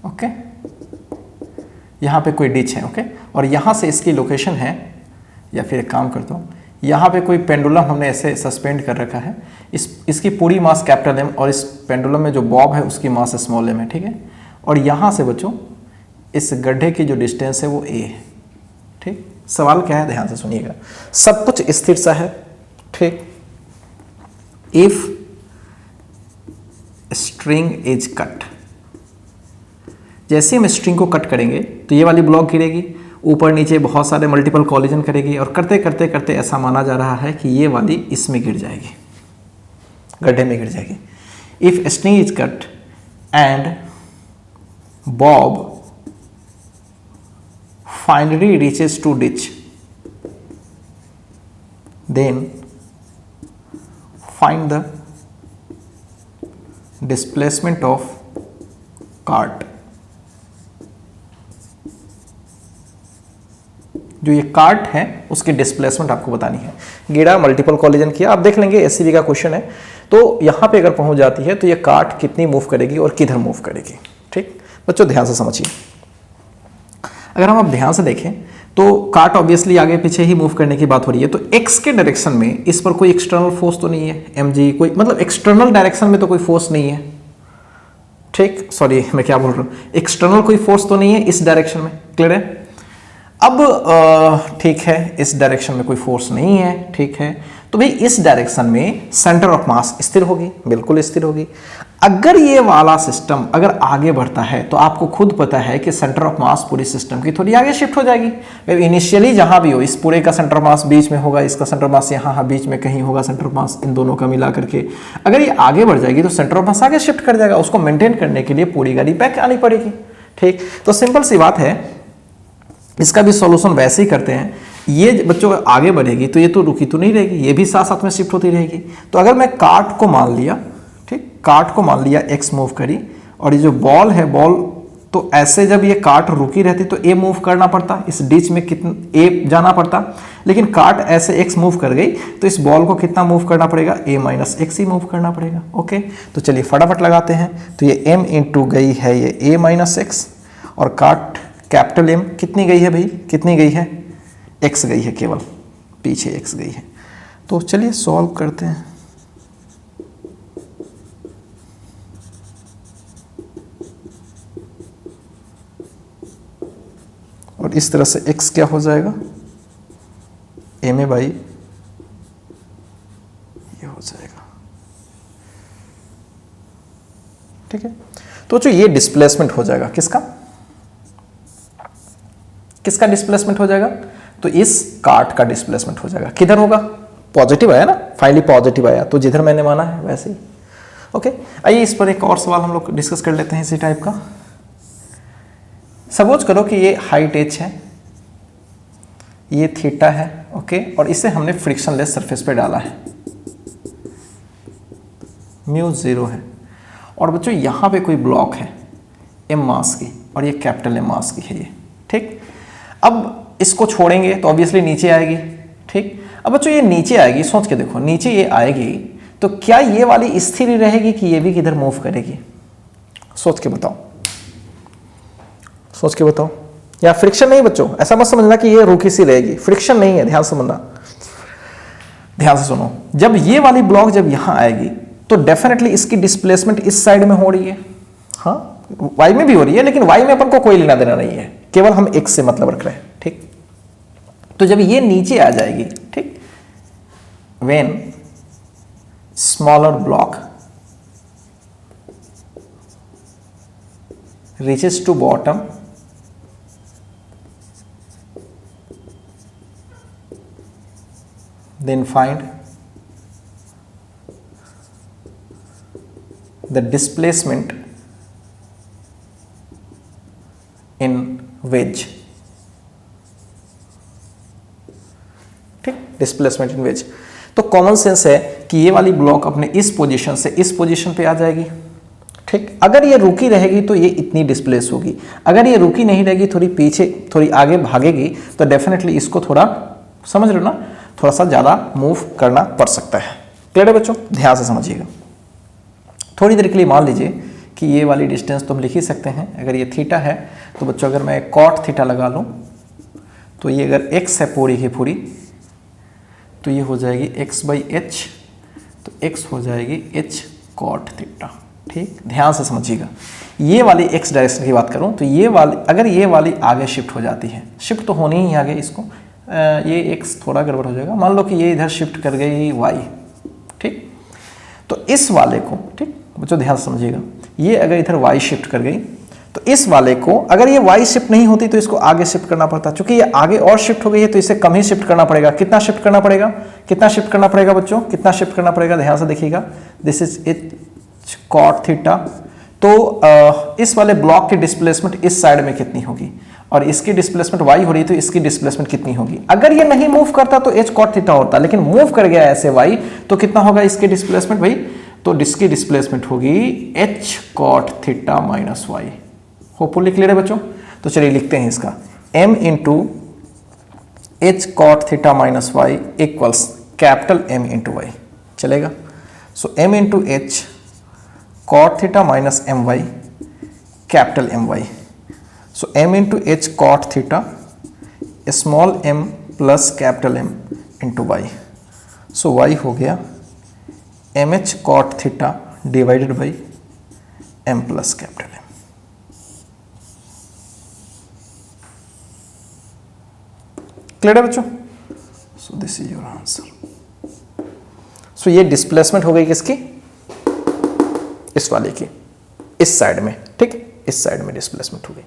A: ओके, यहाँ पे कोई डिच है, ओके, और यहाँ से इसकी लोकेशन है, या फिर एक काम करता हूँ, यहाँ पे कोई पेंडुलम हमने ऐसे सस्पेंड कर रखा है, इसकी पूरी मास कैपिटल एम, और इस पेंडुलम में जो बॉब है उसकी मास स्मॉल एम है। ठीक है, और यहाँ से बच्चों इस गड्ढे की जो डिस्टेंस है वो ए है। ठीक, सवाल क्या है ध्यान से सुनिएगा, सब कुछ स्थिर सा है। ठीक, इफ स्ट्रिंग इज कट, जैसे हम स्ट्रिंग को कट करेंगे तो ये वाली ब्लॉक गिरेगी, ऊपर नीचे बहुत सारे मल्टीपल कॉलिजन करेगी, और करते करते करते ऐसा माना जा रहा है कि ये वाली इसमें गिर जाएगी, गड्ढे में गिर जाएगी। If string is cut and Bob finally reaches to ditch, then find the displacement of cart। जो ये कार्ट है उसकी डिस्प्लेसमेंट आपको बतानी है। गिरा, मल्टीपल कॉलिजन किया, आप देख लेंगे एससीवी का क्वेश्चन है, तो यहां पे अगर पहुंच जाती है तो ये कार्ट कितनी मूव करेगी और किधर मूव करेगी। ठीक बच्चों ध्यान से समझिए, अगर हम अब ध्यान से देखें तो कार्ट ऑब्वियसली आगे पीछे ही मूव करने की बात हो रही है, तो एक्स के डायरेक्शन में इस पर कोई एक्सटर्नल फोर्स तो नहीं है, mg, कोई मतलब एक्सटर्नल डायरेक्शन में तो कोई फोर्स नहीं है। ठीक, सॉरी मैं क्या बोल रहा हूँ, एक्सटर्नल कोई फोर्स तो नहीं है इस डायरेक्शन में, क्लियर है? अब ठीक है, इस डायरेक्शन में कोई फोर्स नहीं है, ठीक है, तो भाई इस डायरेक्शन में सेंटर ऑफ मास स्थिर होगी, बिल्कुल स्थिर होगी। अगर ये वाला सिस्टम अगर आगे बढ़ता है तो आपको खुद पता है कि सेंटर ऑफ मास पूरी सिस्टम की थोड़ी आगे शिफ्ट हो जाएगी। इनिशियली जहां भी हो, इस पूरे का सेंटर ऑफ मास बीच में होगा, इसका सेंटर ऑफ मास यहाँ बीच में कहीं होगा, सेंटर ऑफ मास इन दोनों का मिला करके अगर ये आगे बढ़ जाएगी तो सेंटर ऑफ मास आगे शिफ्ट कर जाएगा, उसको मेंटेन करने के लिए पूरी गाड़ी बैक आनी पड़ेगी। ठीक, तो सिंपल सी बात है, इसका भी सॉल्यूशन वैसे ही करते हैं। ये बच्चों आगे बढ़ेगी तो ये तो रुकी तो नहीं रहेगी, ये भी साथ साथ में शिफ्ट होती रहेगी। तो अगर मैं कार्ट को मान लिया, ठीक, कार्ट को मान लिया एक्स मूव करी, और ये जो बॉल है, बॉल तो ऐसे जब ये कार्ट रुकी रहती तो ए मूव करना पड़ता, इस डिच में कितना ए जाना पड़ता, लेकिन कार्ट ऐसे एक्स मूव कर गई तो इस बॉल को कितना मूव करना पड़ेगा, ए माइनस एक्स ही मूव करना पड़ेगा। ओके, तो चलिए फटाफट लगाते हैं। तो ये एम इंटू गई है ये ए माइनस एक्स, और कार्ट कैपिटल एम कितनी गई है भाई, कितनी गई है, एक्स गई है, केवल पीछे एक्स गई है। तो चलिए सॉल्व करते हैं। और इस तरह से x क्या हो जाएगा, एम ए बाई ये हो जाएगा। ठीक है, तो जो ये डिस्प्लेसमेंट हो जाएगा किसका, किसका डिस्प्लेसमेंट हो जाएगा, तो इस कार्ट का डिस्प्लेसमेंट हो जाएगा। किधर होगा, पॉजिटिव आया ना, फाइनली पॉजिटिव आया, तो जिधर मैंने माना है वैसे ही। ओके, आइए इस पर एक और सवाल हम लोग डिस्कस कर लेते हैं इसी टाइप का। सपोज करो कि ये हाइट h है, ये थीटा है, ओके, और इसे हमने फ्रिक्शनलेस सरफेस पे डाला है, म्यू 0 है, और बच्चों यहाँ पे कोई ब्लॉक है m मास की, और ये कैपिटल M मास की है ये। ठीक, अब इसको छोड़ेंगे तो ऑब्वियसली नीचे आएगी। ठीक, अब बच्चों ये नीचे आएगी, सोच के देखो, नीचे ये आएगी तो क्या ये वाली स्थिर ही रहेगी कि ये भी किधर मूव करेगी, सोच के बताओ, सोच के बताओ। या फ्रिक्शन नहीं बच्चों, ऐसा मत समझना कि ये रुकी सी रहेगी, फ्रिक्शन नहीं है, ध्यान से समझना, ध्यान से सुनो। जब ये वाली ब्लॉक जब यहां आएगी तो डेफिनेटली इसकी डिस्प्लेसमेंट इस साइड में हो रही है, हाँ वाई में भी हो रही है, लेकिन वाई में अपन को कोई लेना देना नहीं है, केवल हम एक्स से मतलब रख रहे हैं। ठीक, तो जब ये नीचे आ जाएगी, ठीक, when smaller block reaches to bottom then find the displacement in wedge. ठीक, डिस्प्लेसमेंट इन वेज। तो कॉमन सेंस है कि ये वाली ब्लॉक अपने इस पोजीशन से इस पोजीशन पे आ जाएगी। ठीक, अगर ये रुकी रहेगी तो ये इतनी डिस्प्लेस होगी, अगर ये रुकी नहीं रहेगी, थोड़ी पीछे थोड़ी आगे भागेगी, तो डेफिनेटली इसको थोड़ा, समझ रहे हो ना, थोड़ा सा ज़्यादा मूव करना पड़ सकता है। क्लियर है बच्चों, ध्यान से समझिएगा। थोड़ी देर के लिए मान लीजिए कि ये वाली डिस्टेंस तो हम लिख ही सकते हैं। अगर ये थीटा है तो बच्चों अगर मैं कॉट थीटा लगा लूँ तो ये अगर x है पूरी की पूरी, तो ये हो जाएगी x/h, तो x हो जाएगी h कॉट थीटा। ठीक, ध्यान से समझिएगा। ये वाली x डायरेक्शन की बात करूं तो ये वाली, अगर ये वाली आगे शिफ्ट हो जाती है, शिफ्ट तो होनी ही आगे, इसको ये x थोड़ा गड़बड़ हो जाएगा। मान लो कि ये इधर शिफ्ट कर गई y। ठीक, तो इस वाले को, ठीक बच्चों ध्यान से समझिएगा, ये अगर इधर y शिफ्ट कर गई तो इस वाले को, अगर ये y शिफ्ट नहीं होती तो इसको आगे शिफ्ट करना पड़ता। चूंकि ये आगे और शिफ्ट हो गई है तो इसे कम ही शिफ्ट करना पड़ेगा। कितना शिफ्ट करना पड़ेगा, कितना शिफ्ट करना पड़ेगा बच्चों, कितना शिफ्ट करना पड़ेगा, ध्यान से देखिएगा। This is h cot theta. तो इस वाले ब्लॉक की डिस्प्लेसमेंट इस साइड में कितनी होगी, और इसकी डिस्प्लेसमेंट y हो रही है तो इसकी डिस्प्लेसमेंट कितनी होगी। अगर ये नहीं मूव करता तो h कॉट थीटा होता, लेकिन मूव कर गया ऐसे y, तो कितना होगा इसकी डिस्प्लेसमेंट भाई, तो इसकी डिस्प्लेसमेंट होगी h cot theta minus y। Hopefully clear है बच्चों। तो चलिए लिखते हैं इसका, m into H cot theta minus Y equals capital M into Y. चलेगा। So m into H cot theta minus M Y capital M Y. So m into H cot theta small m plus capital M into Y. So y हो गया mh cot theta divided by m plus capital M। Clear है बच्चों। So this is your answer. सो ये displacement हो गई किसकी, इस वाले की, इस साइड में। ठीक, इस साइड में डिस्प्लेसमेंट हो गई।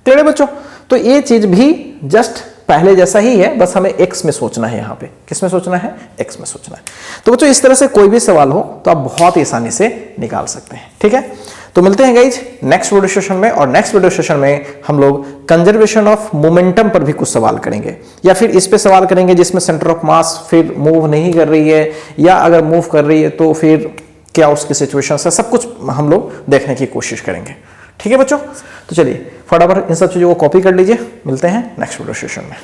A: क्लियर है बच्चों। तो ये चीज भी जस्ट पहले जैसा ही है, बस हमें x में सोचना है। यहाँ पे किस में सोचना है, x में सोचना है। तो बच्चों इस तरह से कोई भी सवाल हो तो आप बहुत ही आसानी से निकाल सकते हैं। ठीक है, तो मिलते हैं गाइज नेक्स्ट वीडियो सेशन में, और नेक्स्ट वीडियो सेशन में हम लोग कंजर्वेशन ऑफ मोमेंटम पर भी कुछ सवाल करेंगे, या फिर इस पे सवाल करेंगे जिसमें सेंटर ऑफ मास फिर मूव नहीं कर रही है, या अगर मूव कर रही है तो फिर क्या उसकी सिचुएशन है, सब कुछ हम लोग देखने की कोशिश करेंगे। ठीक है बच्चों, तो चलिए फटाफट इन सब चीजों को कॉपी कर लीजिए। मिलते हैं नेक्स्ट वीडियो सेशन में।